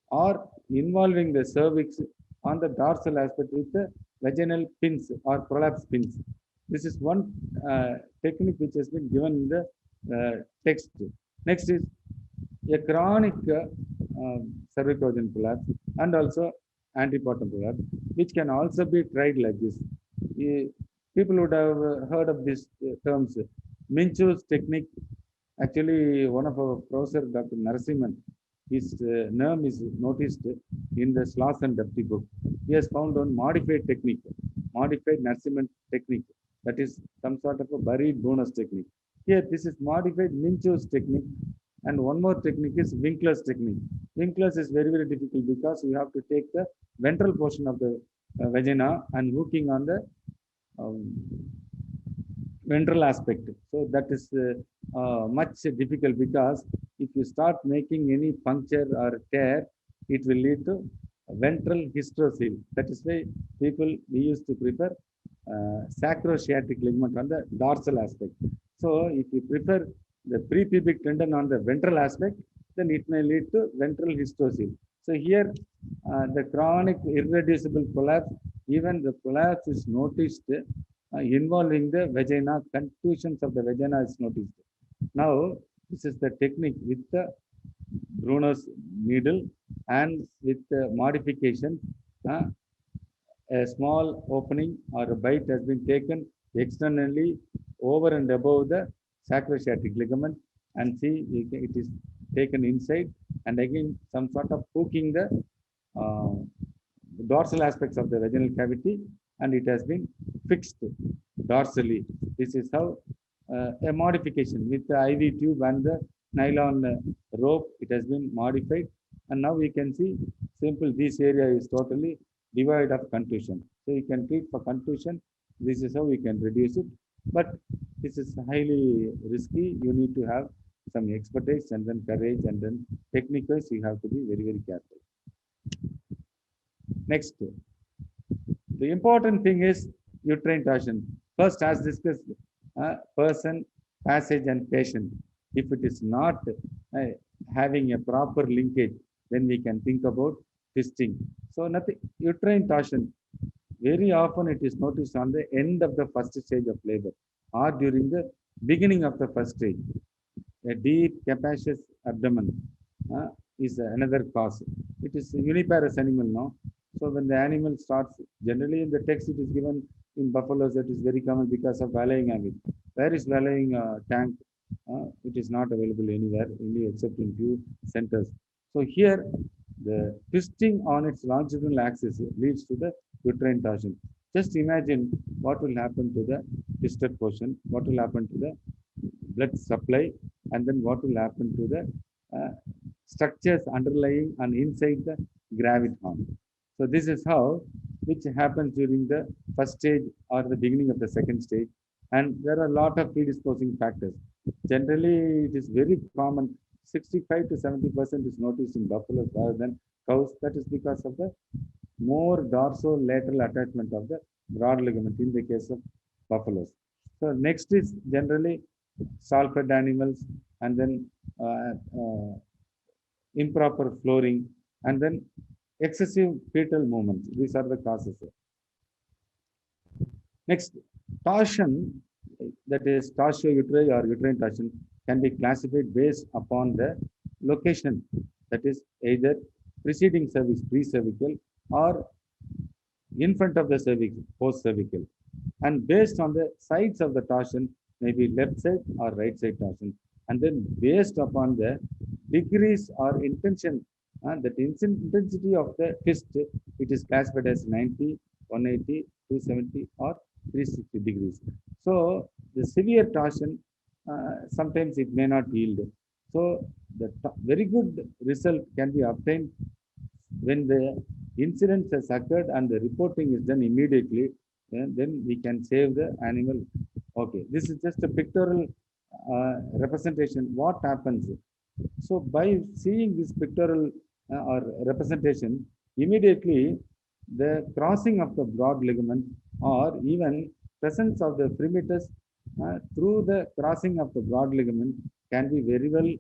or involving the cervix on the dorsal aspect with the vaginal pins or prolapse pins. This is one technique which has been given in the text. Next is a chronic cervicovaginal collapse and also antepartum collapse, which can also be tried like this. People would have heard of these terms. Minchu's technique. Actually, one of our professor, Dr. Narasimhan, his name is noticed in the Sloss and Depty book. He has found one modified technique, modified Narasimhan technique. That is some sort of a buried bonus technique. Here, this is modified Minchu's technique. And one more technique is Winkler's technique. Winkler's is very, very difficult because you have to take the ventral portion of the vagina and hooking on the ventral aspect. So that is much difficult because if you start making any puncture or tear, it will lead to ventral hysterocele. That is why we used to prefer sacrosciatic ligament on the dorsal aspect. So if you prefer the prepubic tendon on the ventral aspect, then it may lead to ventral hysterocele. So here, the chronic irreducible collapse, even the collapse is noticed involving the vagina, contusions of the vagina is noticed. Now, this is the technique with the Brunner's needle and with the modification. A small opening or a bite has been taken externally over and above the sacrosciatic ligament, and see it is taken inside, and again some sort of hooking the dorsal aspects of the vaginal cavity, and it has been fixed dorsally. This is how a modification with the IV tube and the nylon rope, it has been modified, and now we can see simple, this area is totally devoid of contusion. So you can treat for contusion. This is how we can reduce it, but this is highly risky. You need to have some expertise and then courage, and then techniques. You have to be very, very careful. Next, the important thing is uterine torsion. First, as discussed, person, passage, and patient. If it is not having a proper linkage, then we can think about twisting. So nothing, uterine torsion, very often it is noticed on the end of the first stage of labor or during the beginning of the first stage. A deep capacious abdomen is another cause. It is uniparous animal now. So when the animal starts, generally in the text it is given in buffaloes, that is very common because of valleying habit. Where is valleying tank? It is not available anywhere, only except in few centers. So here, the twisting on its longitudinal axis leads to the uterine torsion. Just imagine what will happen to the twisted portion, what will happen to the blood supply, and then what will happen to the uh, structures underlying and inside the gravity horn. So this is how which happens during the first stage or the beginning of the second stage. And there are a lot of predisposing factors. Generally, it is very common. 65 to 70% is noticed in buffaloes rather than cows. That is because of the more dorsolateral attachment of the broad ligament in the case of buffaloes. So next is generally saw-fed animals, and then uh, uh, improper flooring, and then excessive fetal movements. These are the causes. Next, torsion, that is torsio-uterine or uterine torsion, can be classified based upon the location, that is either preceding cervix, pre-cervical, or in front of the cervix, post-cervical. And based on the sides of the torsion, maybe left side or right side torsion. And then based upon the degrees or intention, that intensity of the twist, it is classified as 90, 180, 270, or 360 degrees. So the severe torsion, sometimes it may not yield. So the very good result can be obtained when the incident has occurred and the reporting is done immediately, then we can save the animal. Okay, this is just a pictorial representation. What happens? So by seeing this pictorial or representation, immediately the crossing of the broad ligament or even presence of the fremitus through the crossing of the broad ligament can be very well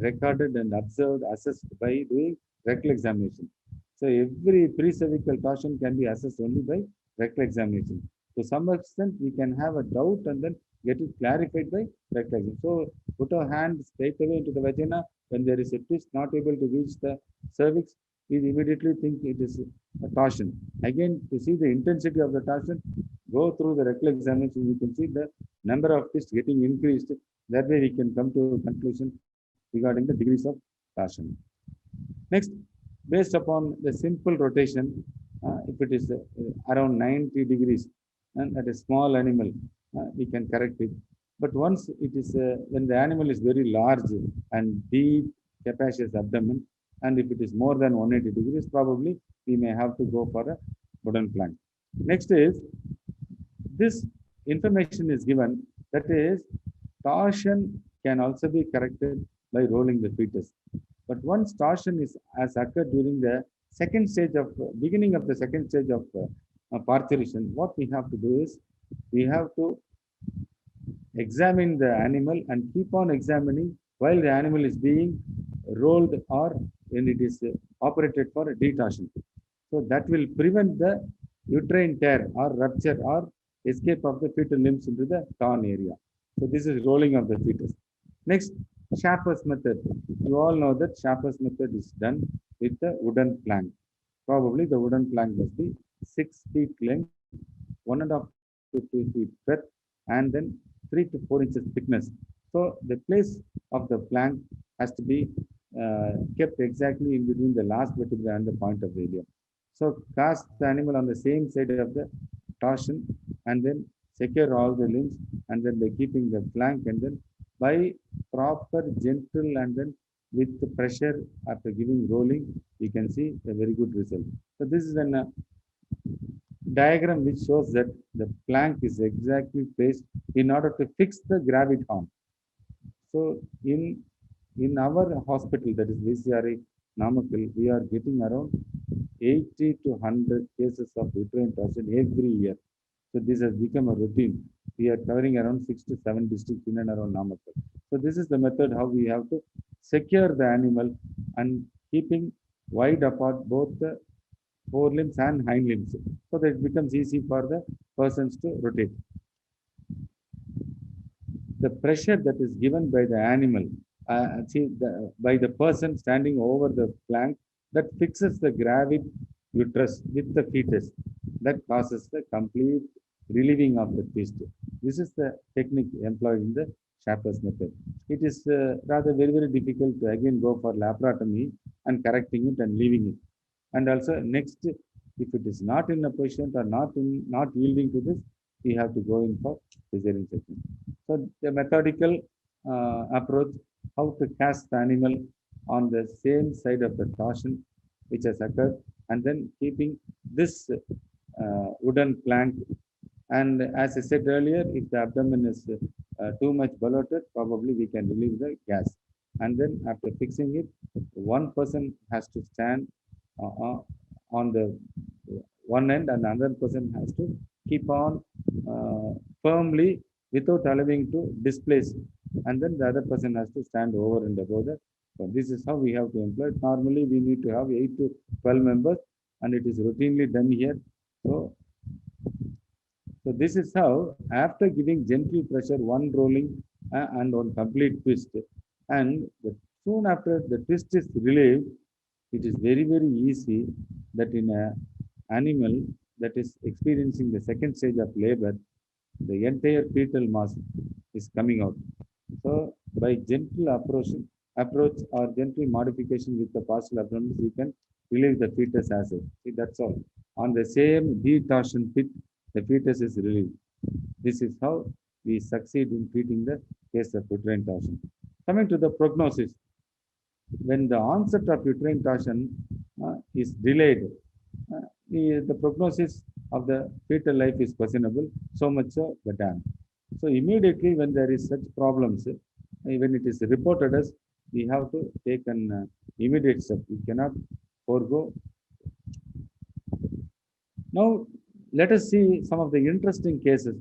recorded and observed, assessed by doing rectal examination. So every pre-cervical torsion can be assessed only by rectal examination. To some extent, we can have a doubt and then get it clarified by rectal examination. So put our hand straight away into the vagina. When there is a twist not able to reach the cervix, we immediately think it is a torsion. Again, to see the intensity of the torsion, go through the rectal examination. You can see the number of twists getting increased. That way, we can come to a conclusion regarding the degrees of torsion. Next, based upon the simple rotation, if it is around 90 degrees, and at a small animal, we can correct it. But once it is, when the animal is very large and deep capacious abdomen, and if it is more than 180 degrees, probably we may have to go for a wooden plank. Next is, this information is given, that is, torsion can also be corrected by rolling the fetus. But once torsion has occurred during the second stage of beginning of the second stage of parturition, what we have to do is we have to examine the animal and keep on examining while the animal is being rolled or when it is operated for detorsion. So that will prevent the uterine tear or rupture or escape of the fetal limbs into the torn area. So this is rolling of the fetus. Next, Schafer's method. You all know that Schafer's method is done with the wooden plank. Probably the wooden plank must be 6 feet length, 1.5 to 2 feet breadth, and then 3 to 4 inches thickness. So the place of the plank has to be kept exactly in between the last vertebra and the point of the ilium. So cast the animal on the same side of the torsion and then secure all the limbs, and then by keeping the plank, and then by proper gentle and then with the pressure after giving rolling, you can see a very good result. So this is an diagram which shows that the plank is exactly placed in order to fix the gravity horn. So in our hospital, that is VCRA Namakkal, we are getting around 80 to 100 cases of uterine torsion every year. So this has become a routine. We are covering around 6 to 7 districts in and around Namakkal. So this is the method how we have to secure the animal and keeping wide apart both the forelimbs and hind limbs, so that it becomes easy for the persons to rotate. The pressure that is given by the animal, by the person standing over the plank, that fixes the gravid uterus with the fetus, that causes the complete relieving of the twist. This is the technique employed in the Schafer's method. It is rather very, very difficult to again go for laparotomy and correcting it and leaving it. And also next, If it is not in a patient or not yielding to this, we have to go in for cesarean section. So the methodical approach, how to cast the animal on the same side of the torsion which has occurred, and then keeping this wooden plank. And as I said earlier, if the abdomen is too much bloated, probably we can relieve the gas. And then after fixing it, one person has to stand on the one end, and another person has to keep on firmly without allowing to displace. And then the other person has to stand over and above that. So this is how we have to employ it. Normally, we need to have 8 to 12 members, and it is routinely done here. So this is how, after giving gentle pressure, one rolling and one complete twist, and soon after the twist is relieved, it is very, very easy that in an animal that is experiencing the second stage of labor, the entire fetal mass is coming out. So by gentle approach or gentle modification with the partial abdomen, we can relieve the fetus as well. See, that's all. On the same detorsion pit, the fetus is relieved. This is how we succeed in treating the case of uterine torsion. Coming to the prognosis, when the onset of uterine torsion is delayed, the prognosis of the fetal life is questionable, so much so the damn. So immediately when there is such problems, when it is reported us, we have to take an immediate step. We cannot forego. Now, let us see some of the interesting cases.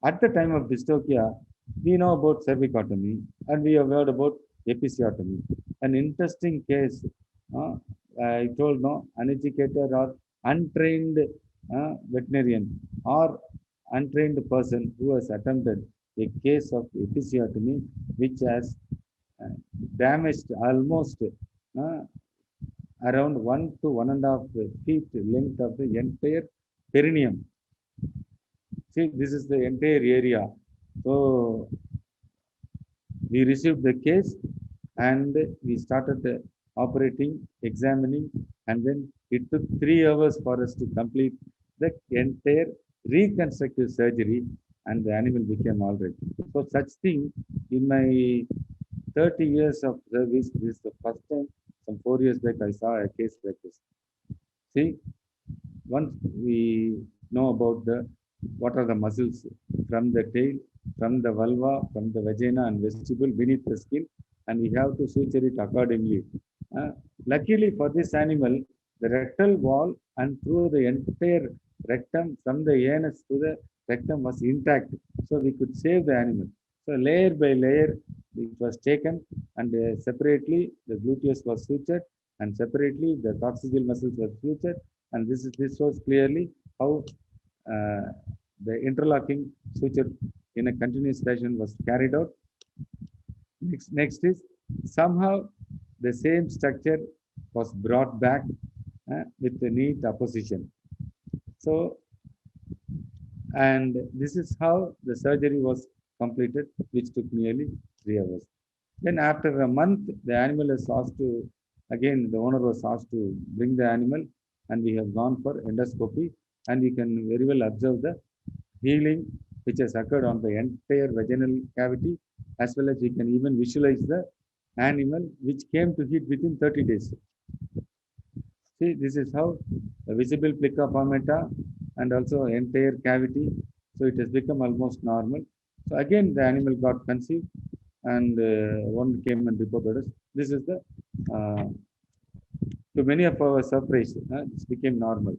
At the time of dystocia, we know about cervicotomy and we have heard about episiotomy. An interesting case, I told no, uneducated or untrained veterinarian or untrained person who has attempted a case of episiotomy which has damaged almost around 1 to 1.5 feet length of the entire perineum. See, this is the entire area. So we received the case and we started operating, examining, and then it took 3 hours for us to complete the entire reconstructive surgery, and the animal became all right. So such thing, in my 30 years of service, this is the first time, some 4 years back, I saw a case like this. See, once we know about what are the muscles from the tail, from the vulva, from the vagina and vestibule beneath the skin, and we have to suture it accordingly. Luckily for this animal, the rectal wall and through the entire rectum, from the anus to the rectum was intact, so we could save the animal. So layer by layer, it was taken, and separately the gluteus was sutured, and separately the coccygeal muscles were sutured, and this shows clearly how the interlocking suture in a continuous fashion was carried out. Next is somehow the same structure was brought back with the neat opposition. So, and this is how the surgery was completed, which took nearly 3 hours. Then after a month, the animal is asked to, again, the owner was asked to bring the animal, and we have gone for endoscopy, and we can very well observe the healing which has occurred on the entire vaginal cavity, as well as we can even visualize the animal which came to heat within 30 days. See, this is how the visible plica palmata and also entire cavity. So it has become almost normal. So again, the animal got conceived, and one came and reported us. This is the, to many of our surprise, this became normal.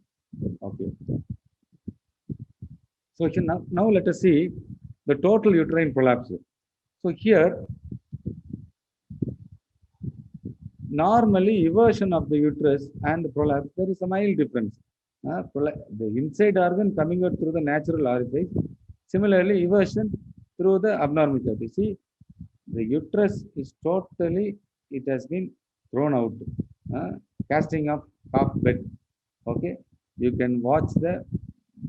Okay. So now let us see the total uterine prolapse. So here, normally eversion of the uterus and the prolapse, there is a mild difference. The inside organ coming out through the natural orifice. Similarly, eversion through the abnormal cavity. See, the uterus is totally, it has been thrown out. Casting of half bed. Okay, you can watch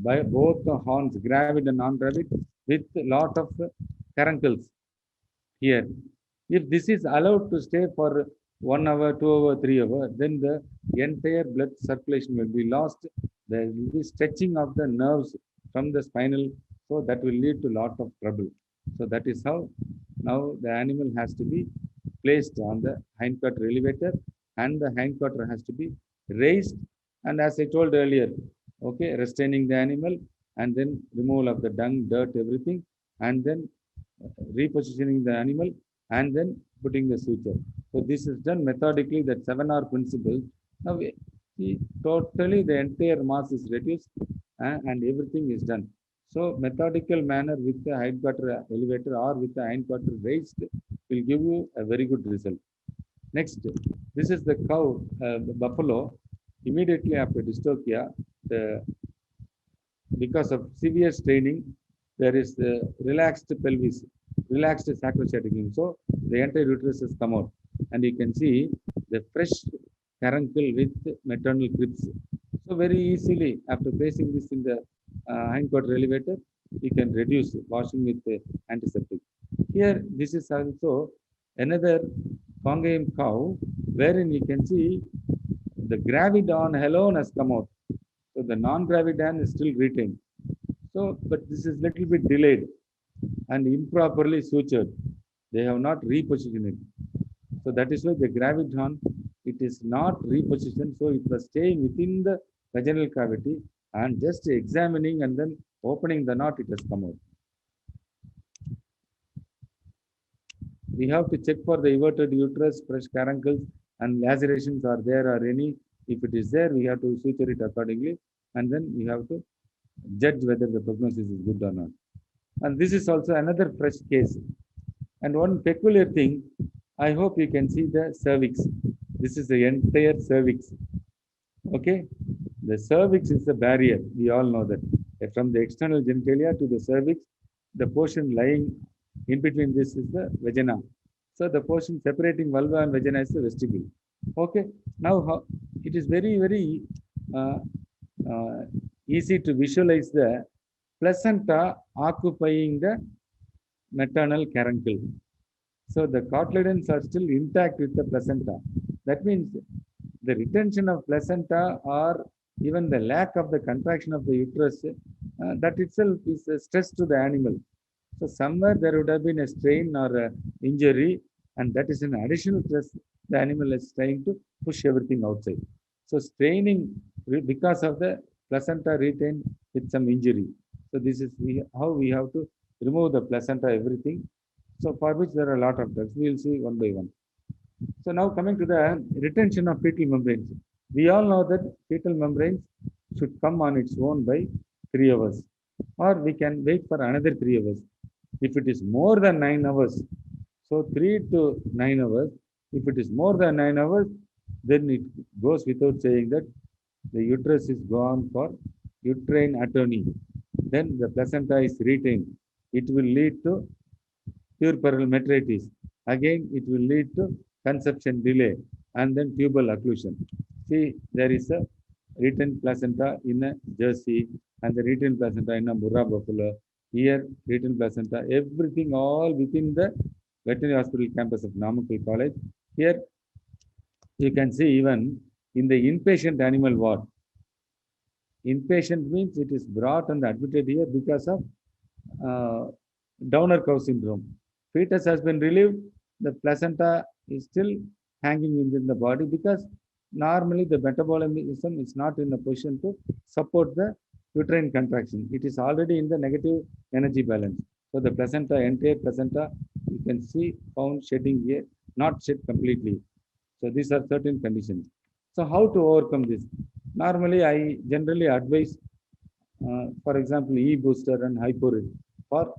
by both the horns, gravid and non-gravid, with a lot of caruncles here. If this is allowed to stay for 1 hour, 2 hours, 3 hours, then the entire blood circulation will be lost, There will be stretching of the nerves from the spinal, so that will lead to lot of trouble. So that is how now the animal has to be placed on the hindquarter elevator, and the hindquarter has to be raised. And as I told earlier, okay, restraining the animal, and then removal of the dung, dirt, everything, and then repositioning the animal, and then putting the suture. So this is done methodically, that 7R principle. Now totally the entire mass is reduced, and everything is done. So methodical manner with the hindquarter elevator or with the hindquarter raised will give you a very good result. Next, this is the cow, the buffalo. Immediately after dystocia, because of severe straining, there is the relaxed pelvis, relaxed sacroiliac limb. So the entire uterus has come out, and you can see the fresh caruncle with maternal cribs. So very easily, after placing this in the hindquarter elevator, you can reduce washing with antiseptic. Here, this is also another Congaian cow, wherein you can see the gravidan alone has come out. So the non-gravidan is still retained. So, but this is little bit delayed and improperly sutured. They have not repositioned it. So that is why the gravidan, it is not repositioned. So it was staying within the vaginal cavity, and just examining and then opening the knot, it has come out. We have to check for the everted uterus, fresh caruncles, and lacerations are there or any. If it is there, we have to suture it accordingly, and then we have to judge whether the prognosis is good or not. And this is also another fresh case. And one peculiar thing, I hope you can see the cervix. This is the entire cervix. Okay, the cervix is the barrier. We all know that. From the external genitalia to the cervix, the portion lying in between this is the vagina. So the portion separating vulva and vagina is the vestibule. Okay, now it is very, very easy to visualize the placenta occupying the maternal caruncle. So the cotyledons are still intact with the placenta. That means the retention of placenta or even the lack of the contraction of the uterus, that itself is a stress to the animal. So somewhere there would have been a strain or a injury, and that is an additional stress the animal is trying to push everything outside. So straining because of the placenta retained with some injury. So this is how we have to remove the placenta, everything. So for which there are a lot of drugs. We will see one by one. So now coming to the retention of fetal membranes. We all know that fetal membranes should come on its own by 3 hours, or we can wait for another 3 hours. If it is more than 9 hours, so 3 to 9 hours, if it is more than 9 hours, then it goes without saying that the uterus is gone for uterine atony. Then the placenta is retained. It will lead to puerperal metritis. Again, it will lead to conception delay and then tubal occlusion. See, there is a retained placenta in a Jersey and the retained placenta in a Murrah buffalo. Here, retained placenta, everything all within the veterinary hospital campus of Namakkal College. Here, you can see even in the inpatient animal ward. Inpatient means it is brought and admitted here because of Downer cow syndrome. Fetus has been relieved, the placenta is still hanging within the body because normally the metabolism is not in a position to support the uterine contraction. It is already in the negative energy balance. So the placenta, entire placenta, you can see found shedding here, not shed completely. So these are certain conditions. So how to overcome this? Normally, I generally advise, for example, E-booster and Hyporid for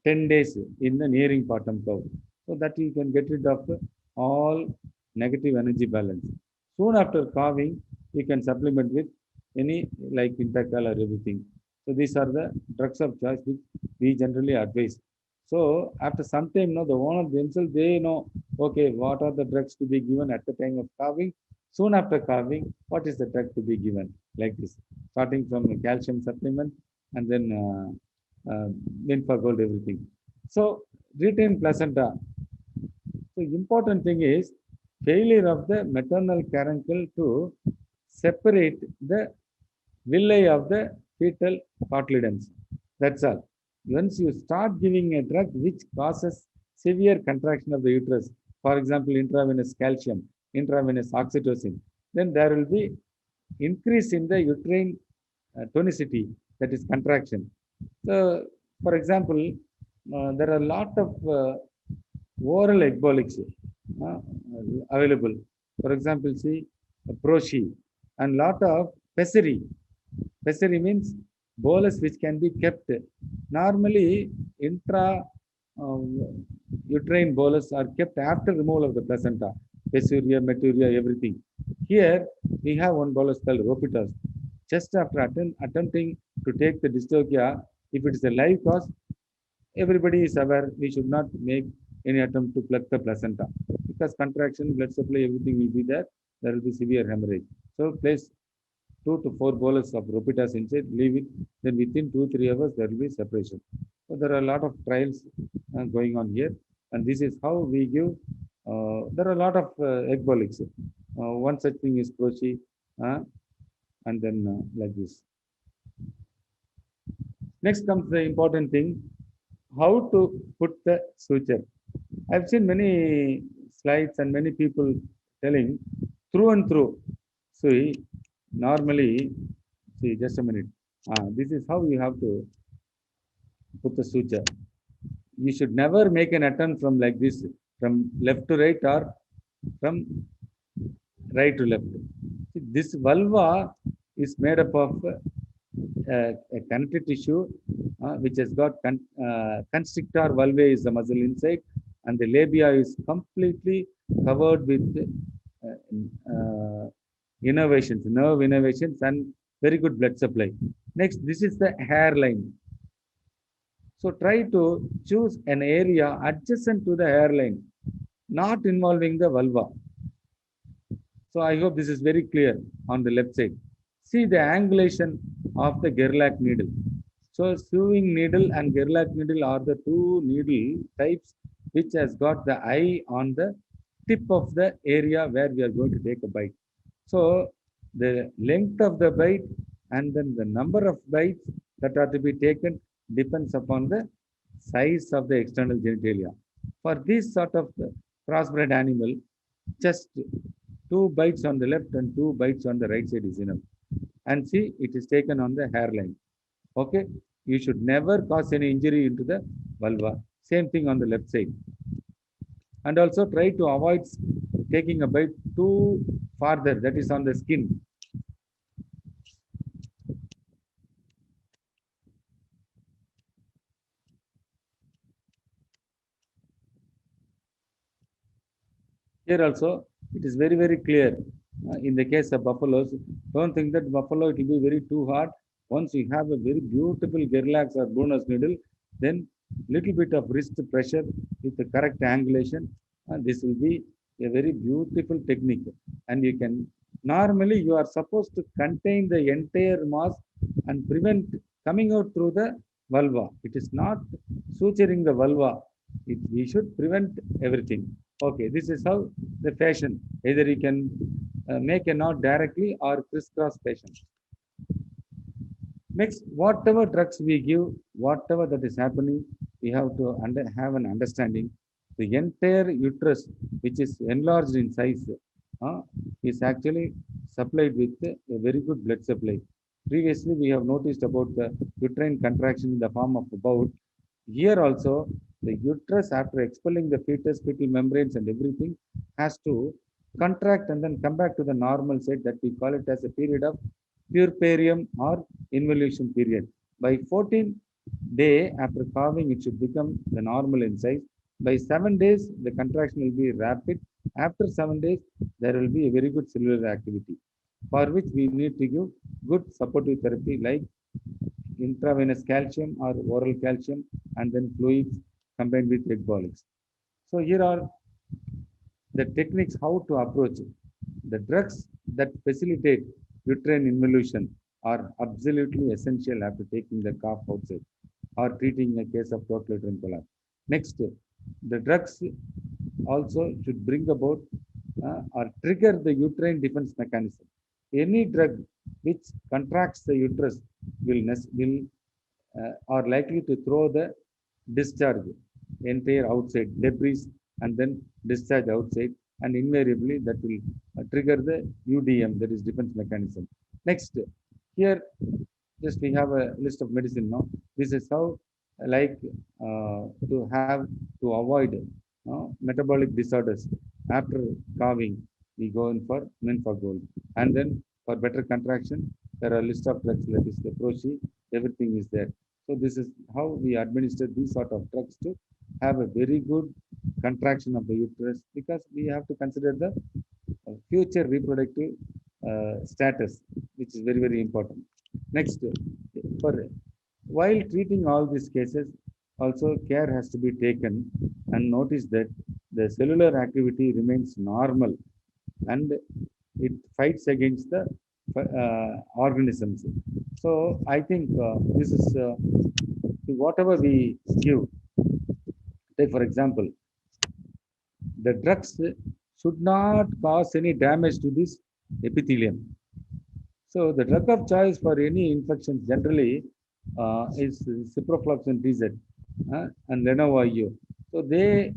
10 days in the nearing bottom cow, so that you can get rid of all negative energy balance. Soon after calving, you can supplement with any like Intacal or everything. So these are the drugs of choice which we generally advise. So after some time, the owner themselves, they know, okay, what are the drugs to be given at the time of calving. Soon after calving, what is the drug to be given? Like this, starting from a calcium supplement and then Linfagold, everything. So retained placenta. So important thing is failure of the maternal caruncle to separate the villi of the fetal cotyledons. That's all. Once you start giving a drug which causes severe contraction of the uterus, for example, intravenous calcium, intravenous oxytocin, then there will be increase in the uterine tonicity, that is contraction. So, for example, there are a lot of oral ecbolics uh, available. For example, see Proshi and lot of pessary. Pessary means bolus which can be kept. Normally, intra uh, uterine bolus are kept after removal of the placenta, pesuria, meturia, everything. Here we have one bolus called Ropitas. Just after attempting to take the dystocia, if it is a live cause, everybody is aware we should not make any attempt to plug the placenta because contraction, blood supply, everything will be there. There will be severe hemorrhage. So place 2 to 4 bolus of Ropitas inside, leave it. Then within 2 3 hours there will be separation. So there are a lot of trials going on here, and this is how we give. There are a lot of ecbolics. One such thing is Proshi, and then like this. Next comes the important thing: how to put the suture. I've seen many slides and many people telling through and through. See, normally, see, just a minute. This is how you have to put the suture. You should never make an attempt from like this, from left to right or from right to left. See, this vulva is made up of a connective tissue which has got constrictor valvae is the muscle inside, and the labia is completely covered with innervations, nerve innervations, and very good blood supply. Next, this is the hairline. So try to choose an area adjacent to the hairline, not involving the vulva. So I hope this is very clear on the left side. See the angulation of the Gerlach needle. So sewing needle and Gerlach needle are the two needle types which has got the eye on the tip of the area where we are going to take a bite. So the length of the bite and then the number of bites that are to be taken depends upon the size of the external genitalia. For this sort of crossbred animal, just 2 bites on the left and 2 bites on the right side is enough. And see, it is taken on the hairline. Okay, you should never cause any injury into the vulva. Same thing on the left side. And also try to avoid taking a bite too farther, that is on the skin. Here also, it is very, very clear. In the case of buffaloes, don't think that buffalo it will be very too hard. Once you have a very beautiful Gerlach's or Brunner's needle, then little bit of wrist pressure with the correct angulation, this will be a very beautiful technique. And you can, normally you are supposed to contain the entire mass and prevent coming out through the vulva. It is not suturing the vulva. We should prevent everything. Okay, this is how the fashion. Either you can make a knot directly or crisscross fashion. Next, whatever drugs we give, whatever that is happening, we have to have an understanding. The entire uterus, which is enlarged in size, is actually supplied with a very good blood supply. Previously, we have noticed about the uterine contraction in the form of a bout. Here also, the uterus, after expelling the fetus, fetal membranes, and everything, has to contract and then come back to the normal state that we call it as a period of puerperium or involution period. By 14th day after carving, it should become the normal in size. By 7 days, the contraction will be rapid. After 7 days, there will be a very good cellular activity, for which we need to give good supportive therapy like intravenous calcium or oral calcium, and then fluids combined with ecbolics. So here are the techniques how to approach it. The drugs that facilitate uterine involution are absolutely essential after taking the calf outside or treating a case of total uterine collapse. Next, the drugs also should bring about or trigger the uterine defense mechanism. any drug which contracts the uterus will are likely to throw the discharge entire outside debris and then discharge outside, and invariably that will trigger the UDM, that is defense mechanism. Next, here just we have a list of medicine now. This is how like to have to avoid metabolic disorders. After carving, we go in for Menfagol, and then for better contraction, there are a list of drugs that is the Proshi. Everything is there. So this is how we administer these sort of drugs to have a very good contraction of the uterus, because we have to consider the future reproductive status, which is very, very important. Next, for while treating all these cases, also care has to be taken and notice that the cellular activity remains normal and it fights against the organisms. So I think this is whatever we give. Take for example, the drugs should not cause any damage to this epithelium. So the drug of choice for any infection generally is ciprofloxacin TZ and Lenovo. So they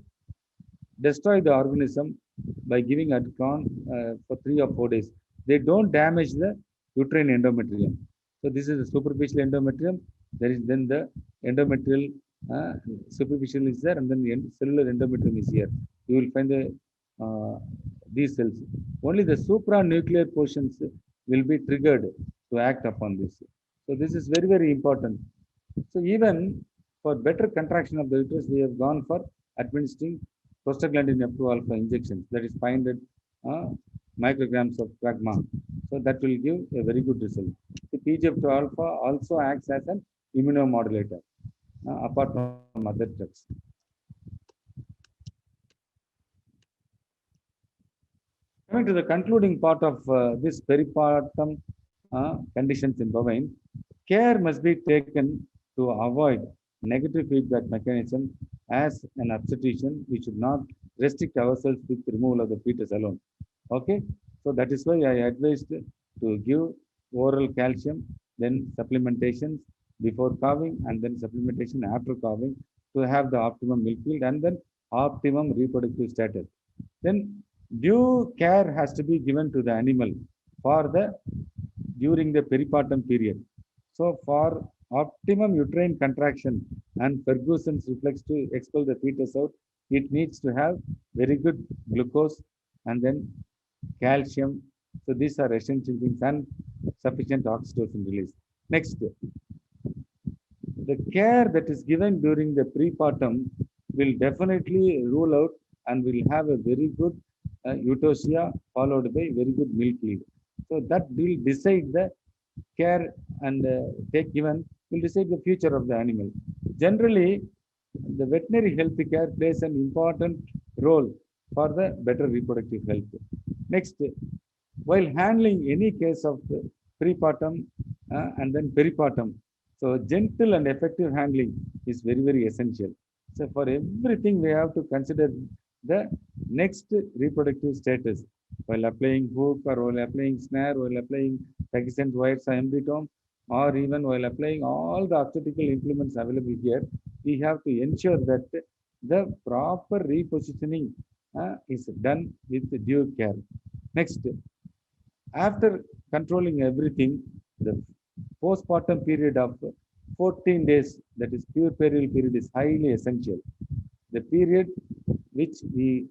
destroy the organism by giving Adcon for 3 or 4 days. They don't damage the uterine endometrium. So this is the superficial endometrium. There is then the endometrial superficial is there, and then the cellular endometrium is here. You will find the these cells. Only the supranuclear portions will be triggered to act upon this. So this is very, very important. So even for better contraction of the uterus, we have gone for administering prostaglandin F2 alpha injections, that is 500 micrograms of pragma. So that will give a very good result. The PGF2 alpha also acts as an immunomodulator, apart from other drugs. Coming to the concluding part of this peripartum conditions in bovine, care must be taken to avoid negative feedback mechanism. As an obstetrician, we should not restrict ourselves with removal of the fetus alone. Okay, so that is why I advised to give oral calcium, then supplementations before carving, and then supplementation after carving to have the optimum milk yield and then optimum reproductive status. Then due care has to be given to the animal for the during the peripartum period. So for optimum uterine contraction and Ferguson's reflex to expel the fetus out, it needs to have very good glucose and then calcium. So these are essential things, and sufficient oxytocin release. Next, the care that is given during the prepartum will definitely rule out and will have a very good eutosia followed by very good milk yield. So that will decide the care and take given will decide the future of the animal. Generally, the veterinary health care plays an important role for the better reproductive health. Next, while handling any case of prepartum and then peripartum, so gentle and effective handling is very, very essential. So for everything, we have to consider the next reproductive status while applying hook or while applying snare, while applying Pakistan wires or embryotome, or even while applying all the obstetrical implements available here, we have to ensure that the proper repositioning is done with due care. Next, after controlling everything, the postpartum period of 14 days, that is puerperal period, is highly essential. The period which we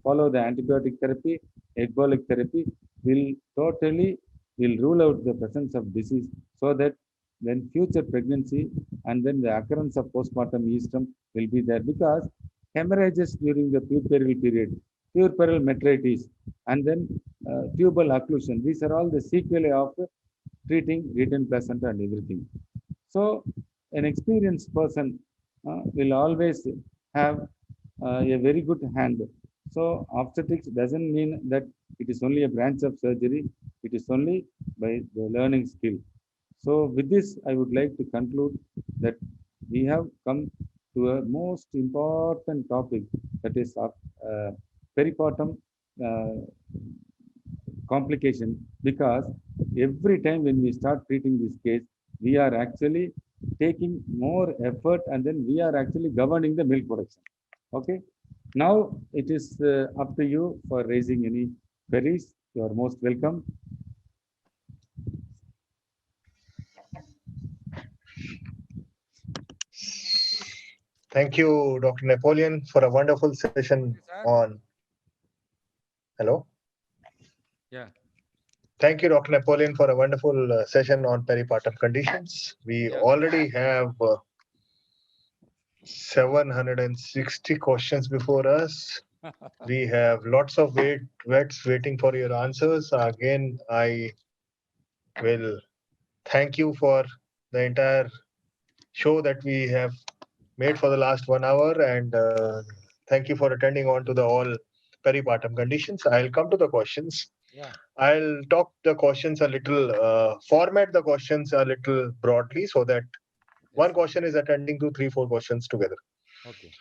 follow the antibiotic therapy, ecbolic therapy, will rule out the presence of disease, so that then future pregnancy and then the occurrence of postpartum eastrum will be there, because hemorrhages during the puerperal period, puerperal metritis, and then tubal occlusion, these are all the sequelae of treating retained placenta and everything. So an experienced person will always have a very good hand. So obstetrics doesn't mean that it is only a branch of surgery. It is only by the learning skill. So with this, I would like to conclude that we have come to a most important topic, that is peripartum complication, because every time when we start treating this case, we are actually taking more effort, and then we are actually governing the milk production. Okay. Now it is up to you for raising any queries. You are most welcome. Thank you, Dr. Napoleon, for a wonderful session Sir? on. Hello. Yeah. Thank you, Dr. Napoleon, for a wonderful session on peripartum conditions. We Yeah. already have 760 questions before us. We have lots of vets waiting for your answers. Again, I will thank you for the entire show that we have made for the last 1 hour, and thank you for attending on to the all peripartum conditions. I'll come to the questions. Yeah. I'll talk the questions a little, format the questions a little broadly so that one Yes, sir. question is attending to 3, 4 questions together. Okay.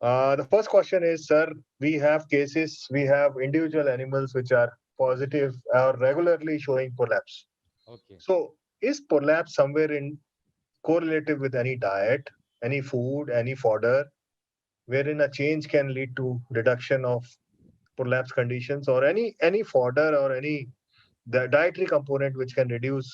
The first question is, sir, we have cases, we have individual animals which are positive or regularly showing prolapse. Okay. So, is prolapse somewhere in correlative with any diet, any food, any fodder, wherein a change can lead to reduction of prolapse conditions, or any fodder or any the dietary component which can reduce,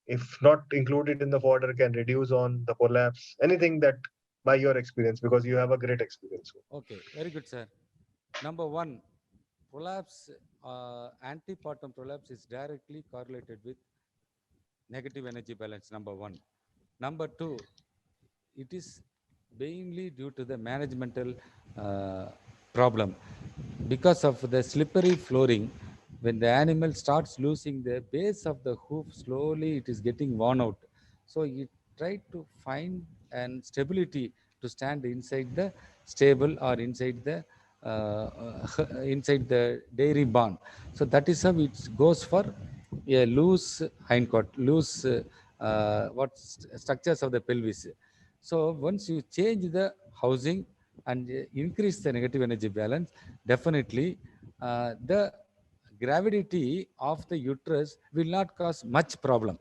if not included in the fodder, can reduce on the prolapse? Anything that by your experience, because you have a great experience. Okay. Very good, sir. Number one, prolapse, antepartum prolapse is directly correlated with negative energy balance. Number one. Number two, it is mainly due to the managemental uh, problem. Because of the slippery flooring, when the animal starts losing the base of the hoof, slowly it is getting worn out. So you try to find an stability to stand inside the stable or inside the dairy barn. So that is how it goes for a loose hindquarter, loose structures of the pelvis. So once you change the housing and increase the negative energy balance, definitely the gravidity of the uterus will not cause much problem.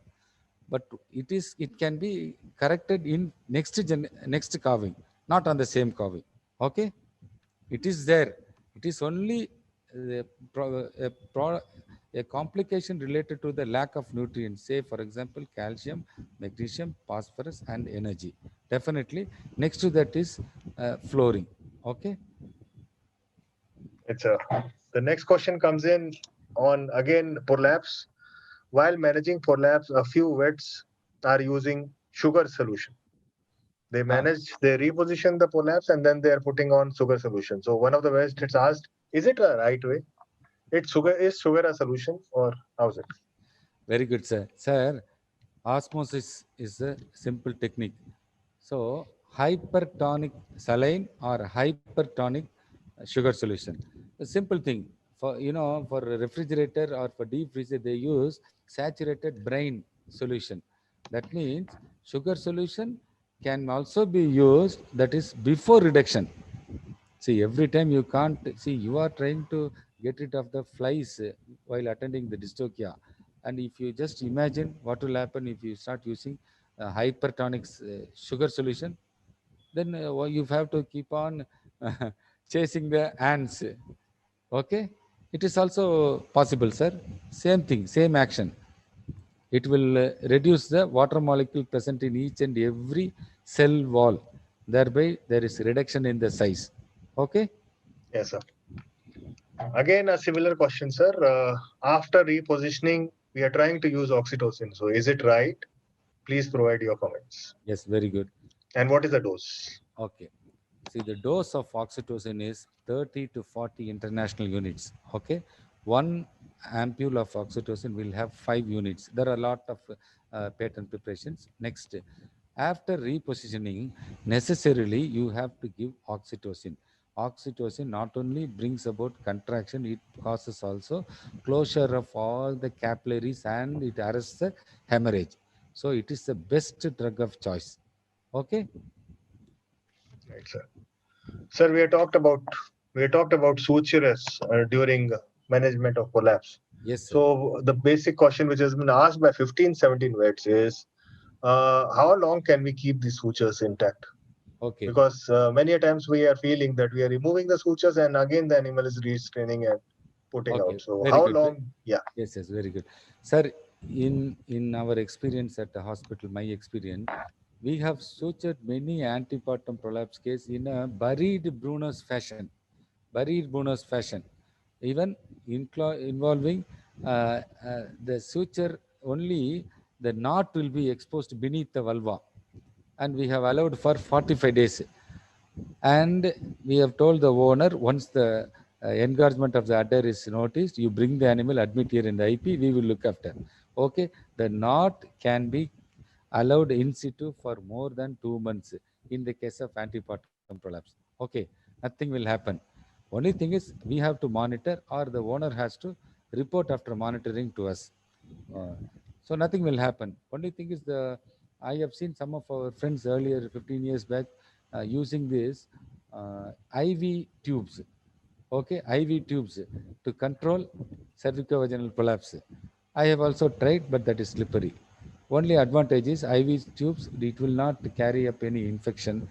But it can be corrected in next calving, not on the same calving. Okay, it is there. It is only the a complication related to the lack of nutrients, say for example calcium, magnesium, phosphorus and energy. Definitely next to that is flooring. Okay. It's a The next question comes in on again prolapse. While managing prolapse, a few vets are using sugar solution. Ah, They reposition the prolapse and then they are putting on sugar solution. So one of the vets it's asked, is it a right way? Is sugar a solution or how's it? very good, sir. Sir, osmosis is a simple technique. So hypertonic saline or hypertonic sugar solution, a simple thing. For for a refrigerator or for deep freezer, they use saturated brine solution. That means sugar solution can also be used, that is before reduction. See, every time you can't see, you are trying to get rid of the flies while attending the dystocia. And if you just imagine what will happen if you start using hypertonic sugar solution, then you have to keep on chasing the ants. Okay, it is also possible, sir. Same thing, same action. It will reduce the water molecule present in each and every cell wall. Thereby, there is reduction in the size. Okay. Yes, sir. Again, a similar question, sir. After repositioning, we are trying to use oxytocin. So is it right? Please provide your comments. Yes, very good. And what is the dose? Okay. See, the dose of oxytocin is 30 to 40 international units. Okay. One ampule of oxytocin will have 5 units. There are a lot of patent preparations. Next, after repositioning, necessarily you have to give oxytocin. Oxytocin not only brings about contraction, it causes also closure of all the capillaries and it arrests the hemorrhage. So it is the best drug of choice. Okay. Right, sir. Sir, we talked about sutures during management of prolapse. Yes, sir. So the basic question which has been asked by 15, 17 vets is, how long can we keep these sutures intact? Okay. Because many a times we are feeling that we are removing the sutures and again the animal is restraining and putting out. Okay. So Very how good. long? Yeah. Yes, yes, very good. Sir, in our experience at the hospital, my experience, we have sutured many antepartum prolapse case in a buried Bruner's fashion. Buried Bruner's fashion. Even involving the suture only, the knot will be exposed beneath the vulva. And we have allowed for 45 days. And we have told the owner, once the engorgement of the udder is noticed, you bring the animal, admit here in the IP, we will look after. Okay, the knot can be allowed in situ for more than 2 months in the case of antepartum prolapse. Okay, nothing will happen. Only thing is we have to monitor, or the owner has to report after monitoring to us. uh, so nothing will happen. Only thing is, the I have seen some of our friends earlier 15 years back using this IV tubes. Okay, IV tubes to control cervicovaginal prolapse. I have also tried, but that is slippery. Only advantage is IV tubes, it will not carry up any infection.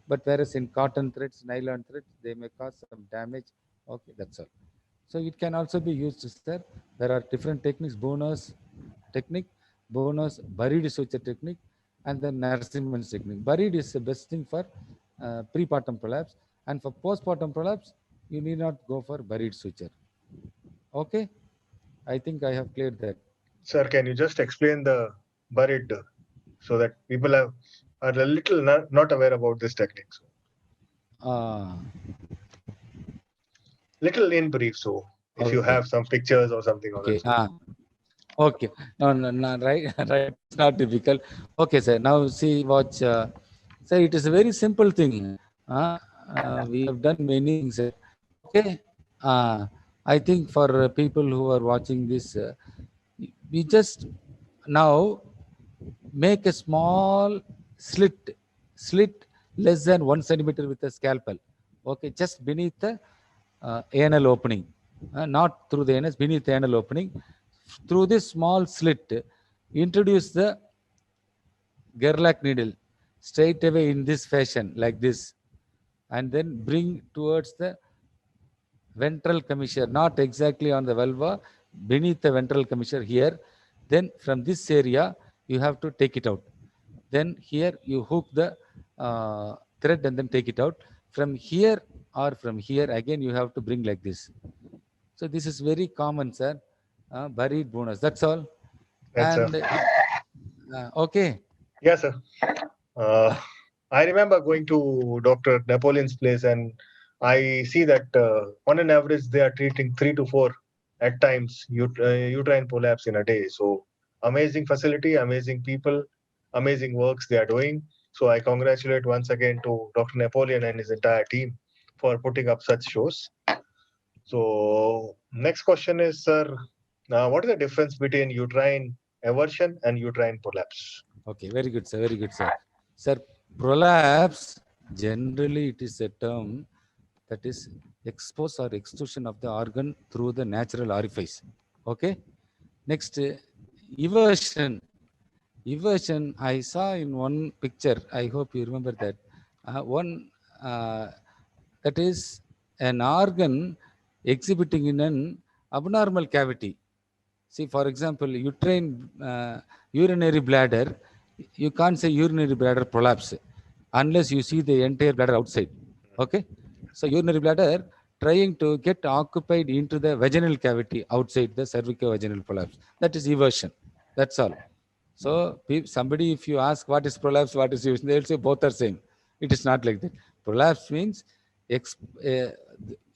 But whereas in cotton threads, nylon threads, they may cause some damage. Okay, that's all. So it can also be used, sir. There are different techniques: bonus technique, bonus buried suture technique, and then Narasimhan's technique. Buried is the best thing for prepartum prolapse, and for postpartum prolapse, you need not go for buried suture. Okay, I think I have cleared that. Sir, can you just explain the buried so that people are a little not aware about this technique? So, Uh, little in brief. So if you okay, have some pictures or something of okay. that sort. Okay. No, no, no, right, right. It's not difficult. Okay, sir. Now see, watch. Sir, it is a very simple thing. We have done many things, sir. Okay. I think for people who are watching this, we just now make a small slit less than 1 centimeter with a scalpel. Okay, just beneath the anal opening, not through the anus, beneath the anal opening. Through this small slit, introduce the Gerlach needle straight away in this fashion, like this, and then bring towards the ventral commissure, not exactly on the vulva, beneath the ventral commissure here. Then from this area, you have to take it out. Then here you hook the thread and then take it out. From here or from here, again, you have to bring like this. So this is very common, sir. Buried bonus. That's all. That's And okay. yes, sir. Uh, I remember going to Dr. Napoleon's place, and I see that on an average they are treating 3 to 4 at times uterine prolapse in a day. So amazing facility, amazing people, amazing works they are doing. So I congratulate once again to Dr. Napoleon and his entire team for putting up such shows. So next question is, sir, what is the difference between uterine eversion and uterine prolapse? Okay, very good, sir. Very good, sir. Sir, prolapse, generally it is a term that is expose or extrusion of the organ through the natural orifice. Okay. Next, eversion. Eversion, I saw in one picture. I hope you remember that. One uh, that is an organ exhibiting in an abnormal cavity. See, for example, urinary bladder, you can't say urinary bladder prolapse unless you see the entire bladder outside. Okay? So, urinary bladder trying to get occupied into the vaginal cavity outside the cervicovaginal prolapse. That is eversion. That's all. So, somebody, if you ask what is prolapse, what is eversion, they'll say both are same. It is not like that. Prolapse means ex, uh,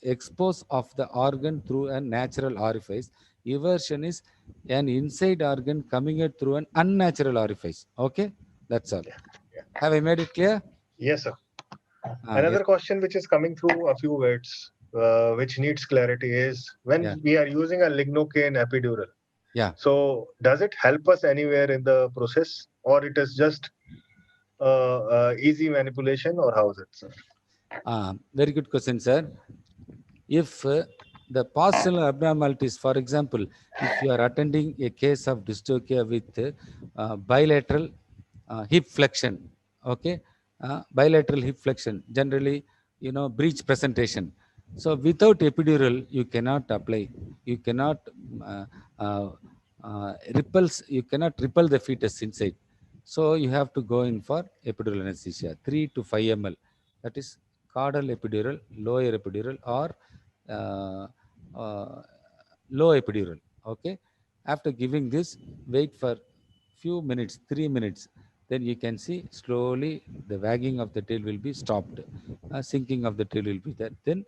expose of the organ through a natural orifice. Eversion is an inside organ coming out through an unnatural orifice. Okay, that's all. Yeah, yeah. Have I made it clear? Yes, sir. Yes. Another question which is coming through a few words, which needs clarity, is Yeah. when we are using a lignocaine epidural. Yeah. So, does it help us anywhere in the process, or it is just easy manipulation, or how is it, sir? Very good question, sir. If the postural abnormalities, for example, if you are attending a case of dystocia with bilateral hip flexion, okay, bilateral hip flexion, generally, breech presentation. So without epidural, you cannot apply, you cannot uh, uh, you cannot repel the fetus inside. So you have to go in for epidural anesthesia, 3 to 5 ml. That is caudal epidural, lower epidural, or uh, uh, low epidural. Okay. After giving this, wait for few minutes, 3 minutes. Then you can see slowly the wagging of the tail will be stopped. Sinking of the tail will be there. Then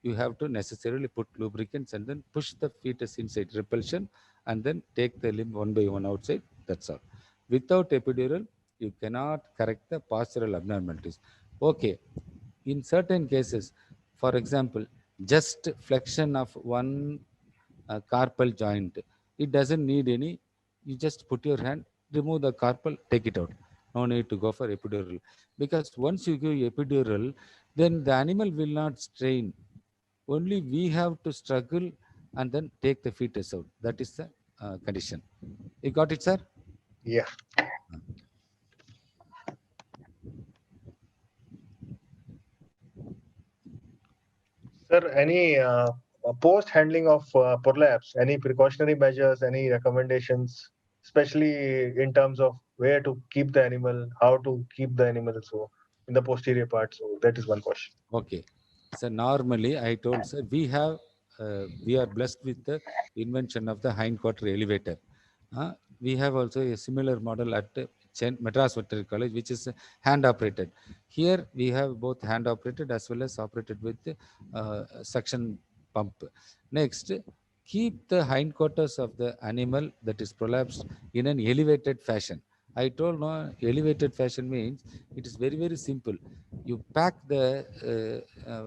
you have to necessarily put lubricants and then push the fetus inside, repulsion, and then take the limb one by one outside. That's all. Without epidural, you cannot correct the postural abnormalities. Okay. In certain cases, for example, just flexion of one carpal joint, it doesn't need any. You just put your hand, remove the carpal, take it out. No need to go for epidural, because once you give epidural, then the animal will not strain. Only we have to struggle and then take the fetus out. That is the condition. You got it, sir? Yeah. Sir, any post handling of prolapse, any precautionary measures, any recommendations, especially in terms of where to keep the animal, how to keep the animal, so in the posterior part. So that is one question. Okay. So normally, I told, sir, we are blessed with the invention of the hindquarter elevator. We have also a similar model at Madras Veterinary College, which is hand operated. Here we have both hand operated as well as operated with suction pump. Next, keep the hindquarters of the animal that is prolapsed in an elevated fashion. I told, no, elevated fashion means it is very, very simple. You pack the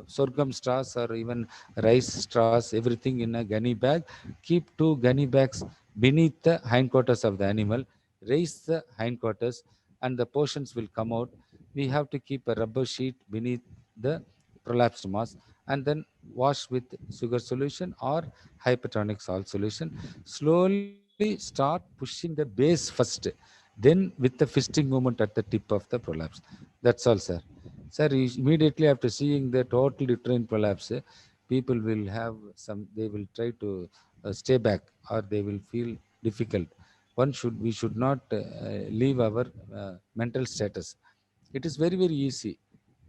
sorghum straws or even rice straws, everything in a gunny bag. Keep 2 gunny bags beneath the hindquarters of the animal. Raise the hindquarters, and the portions will come out. We have to keep a rubber sheet beneath the prolapsed mass, and then wash with sugar solution or hypertonic salt solution. Slowly start pushing the base first, then with the fisting movement at the tip of the prolapse. That's all, sir. Sir, immediately after seeing the total uterine prolapse, people will have some, they will try to stay back, or they will feel difficult. We should not leave our mental status. It is very, very easy.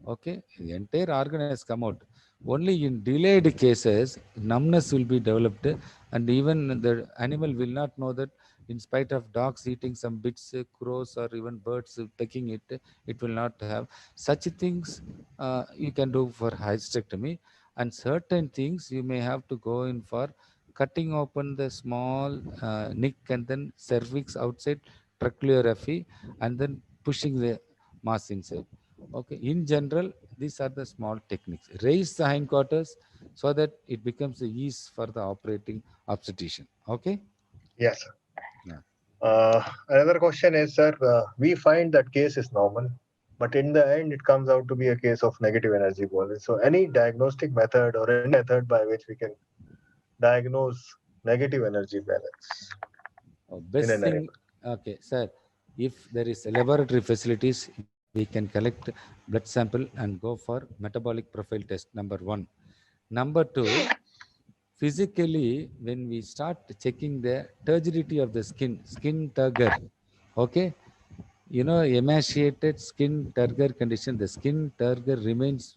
Okay. The entire organ has come out. Only in delayed cases, numbness will be developed, and even the animal will not know that, in spite of dogs eating some bits, crows, or even birds pecking it, it will not have. Such things you can do for hysterectomy, and certain things you may have to go in for cutting open the small nick and then cervix outside, tracheorrhaphy, and then pushing the mass inside. Okay. In general, these are the small techniques. Raise the hindquarters so that it becomes the ease for the operating obstetrician. Okay. Yes, sir. Yeah. Another question is, sir, we find that case is normal, but in the end, it comes out to be a case of negative energy balloon. So, any diagnostic method or any method by which we can diagnose negative energy balance in Best an thing. animal? Okay, sir. If there is laboratory facilities, we can collect blood sample and go for metabolic profile test. Number one. Number two, physically, when we start checking the turgidity of the skin turgor. Okay. Emaciated skin turgor condition, the skin turgor remains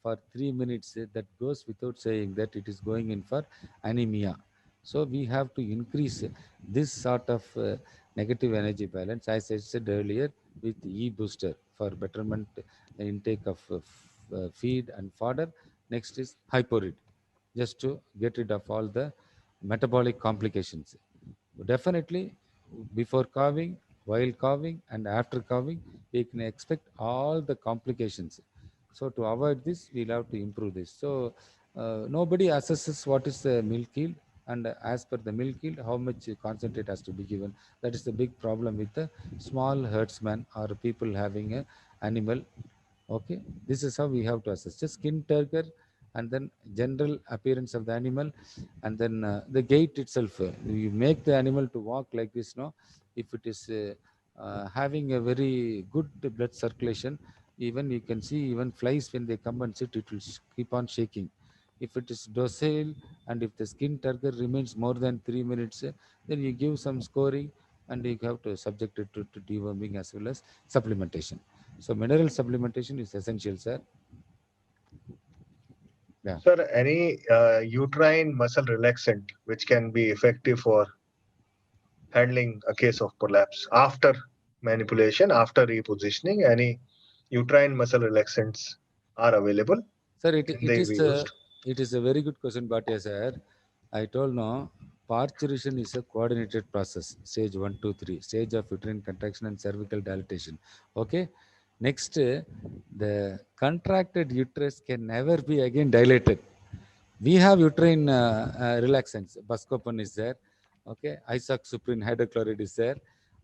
for 3 minutes. That goes without saying that it is going in for anemia. So we have to increase this sort of negative energy balance, as I said earlier, with E booster for betterment intake of feed and fodder. Next is hyporid, just to get rid of all the metabolic complications. Definitely, before carving, while carving, and after carving, we can expect all the complications. So to avoid this, we'll have to improve this. So nobody assesses what is the milk yield, and as per the milk yield, how much concentrate has to be given. That is the big problem with the small herdsman or people having a animal. Okay, this is how we have to assess. Just skin turgor and then general appearance of the animal, and then the gait itself. You make the animal to walk like this, no? If it is having a very good blood circulation, even you can see even flies when they come and sit, it will keep on shaking. If it is docile and if the skin turgor remains more than 3 minutes, then you give some scoring and you have to subject it to deworming as well as supplementation. So mineral supplementation is essential, sir. Yeah. Sir, any uterine muscle relaxant which can be effective for handling a case of prolapse after manipulation, after repositioning, any uterine muscle relaxants are available? Sir, Can they be used? it is a very good question, Bhatia sir. I told no, parturition is a coordinated process. Stage 1, 2, 3. Stage of uterine contraction and cervical dilatation. Okay. Next, the contracted uterus can never be again dilated. We have uterine relaxants. Buscopan is there. Okay. Isoxsuprine hydrochloride is there.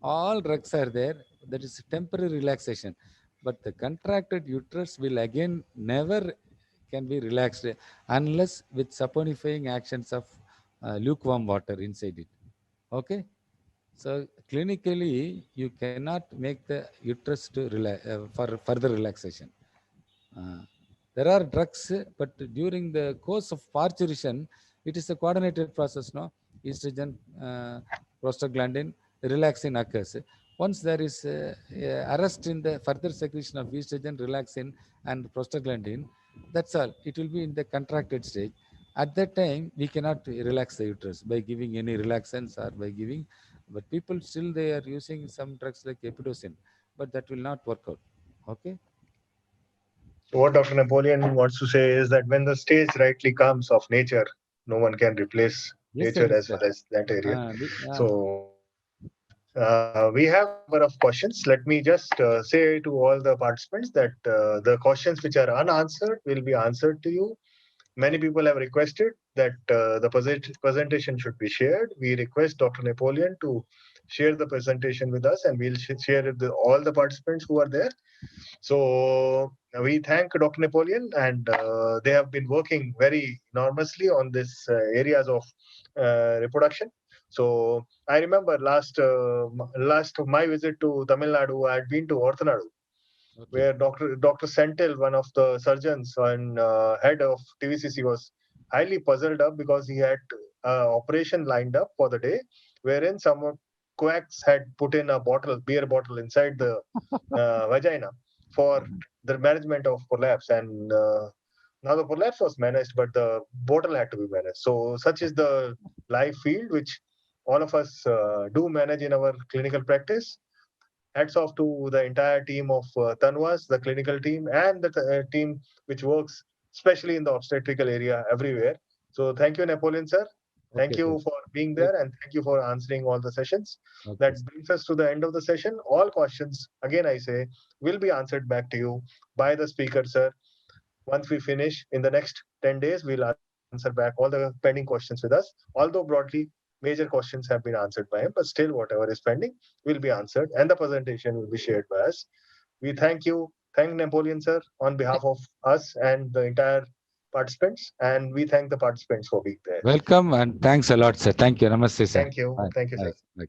All drugs are there. That is temporary relaxation. But the contracted uterus will again never can be relaxed unless with saponifying actions of lukewarm water inside it. Okay. So clinically, you cannot make the uterus to for further relaxation. Uh, there are drugs, but during the course of parturition, it is a coordinated process. No, estrogen, prostaglandin, relaxin occurs. Once there is arrest in the further secretion of estrogen, relaxin, and prostaglandin, that's all. It will be in the contracted stage. At that time, we cannot relax the uterus by giving any relaxants or by giving. But people still they are using some drugs like epidocin, but that will not work out. Okay. So what Dr. Napoleon wants to say is that when the stage rightly comes of nature, no one can replace Yes, sir. nature Yes, as sir. far as that area. Yeah. So we have a number of questions. Let me just say to all the participants that the questions which are unanswered will be answered to you. Many people have requested that the presentation should be shared. We request Dr. Napoleon to share the presentation with us, and we'll share it with all the participants who are there. So we thank Dr. Napoleon, and they have been working very enormously on this areas of reproduction. So I remember last of my visit to Tamil Nadu, I had been to Orthanadu, Okay. where Dr. Sentil, one of the surgeons and head of TVCC, was highly puzzled up because he had operation lined up for the day, wherein some quacks had put in a beer bottle inside the vagina for the management of prolapse, and now the prolapse was managed, but the bottle had to be managed. So such is the life field which all of us do manage in our clinical practice. Hats off to the entire team of Tanvas, the clinical team, and the team which works especially in the obstetrical area everywhere. So thank you, Napoleon sir. Thank Okay, sir. you for being there, and thank you for answering all the sessions. Okay, That sir. brings us to the end of the session. All questions, again I say, will be answered back to you by the speaker, sir. Once we finish in the next 10 days, we'll answer back all the pending questions with us. Although broadly, major questions have been answered by him, but still, whatever is pending will be answered, and the presentation will be shared by us. We thank you. Thank Napoleon, sir, on behalf of us and the entire participants. And we thank the participants for being there. Welcome and thanks a lot, sir. Thank you. Namaste, sir. Thank you. Bye. Thank you, Bye. sir. Bye.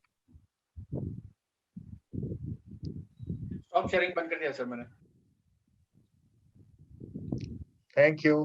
Stop sharing बंद कर दिया sir मैंने Thank you.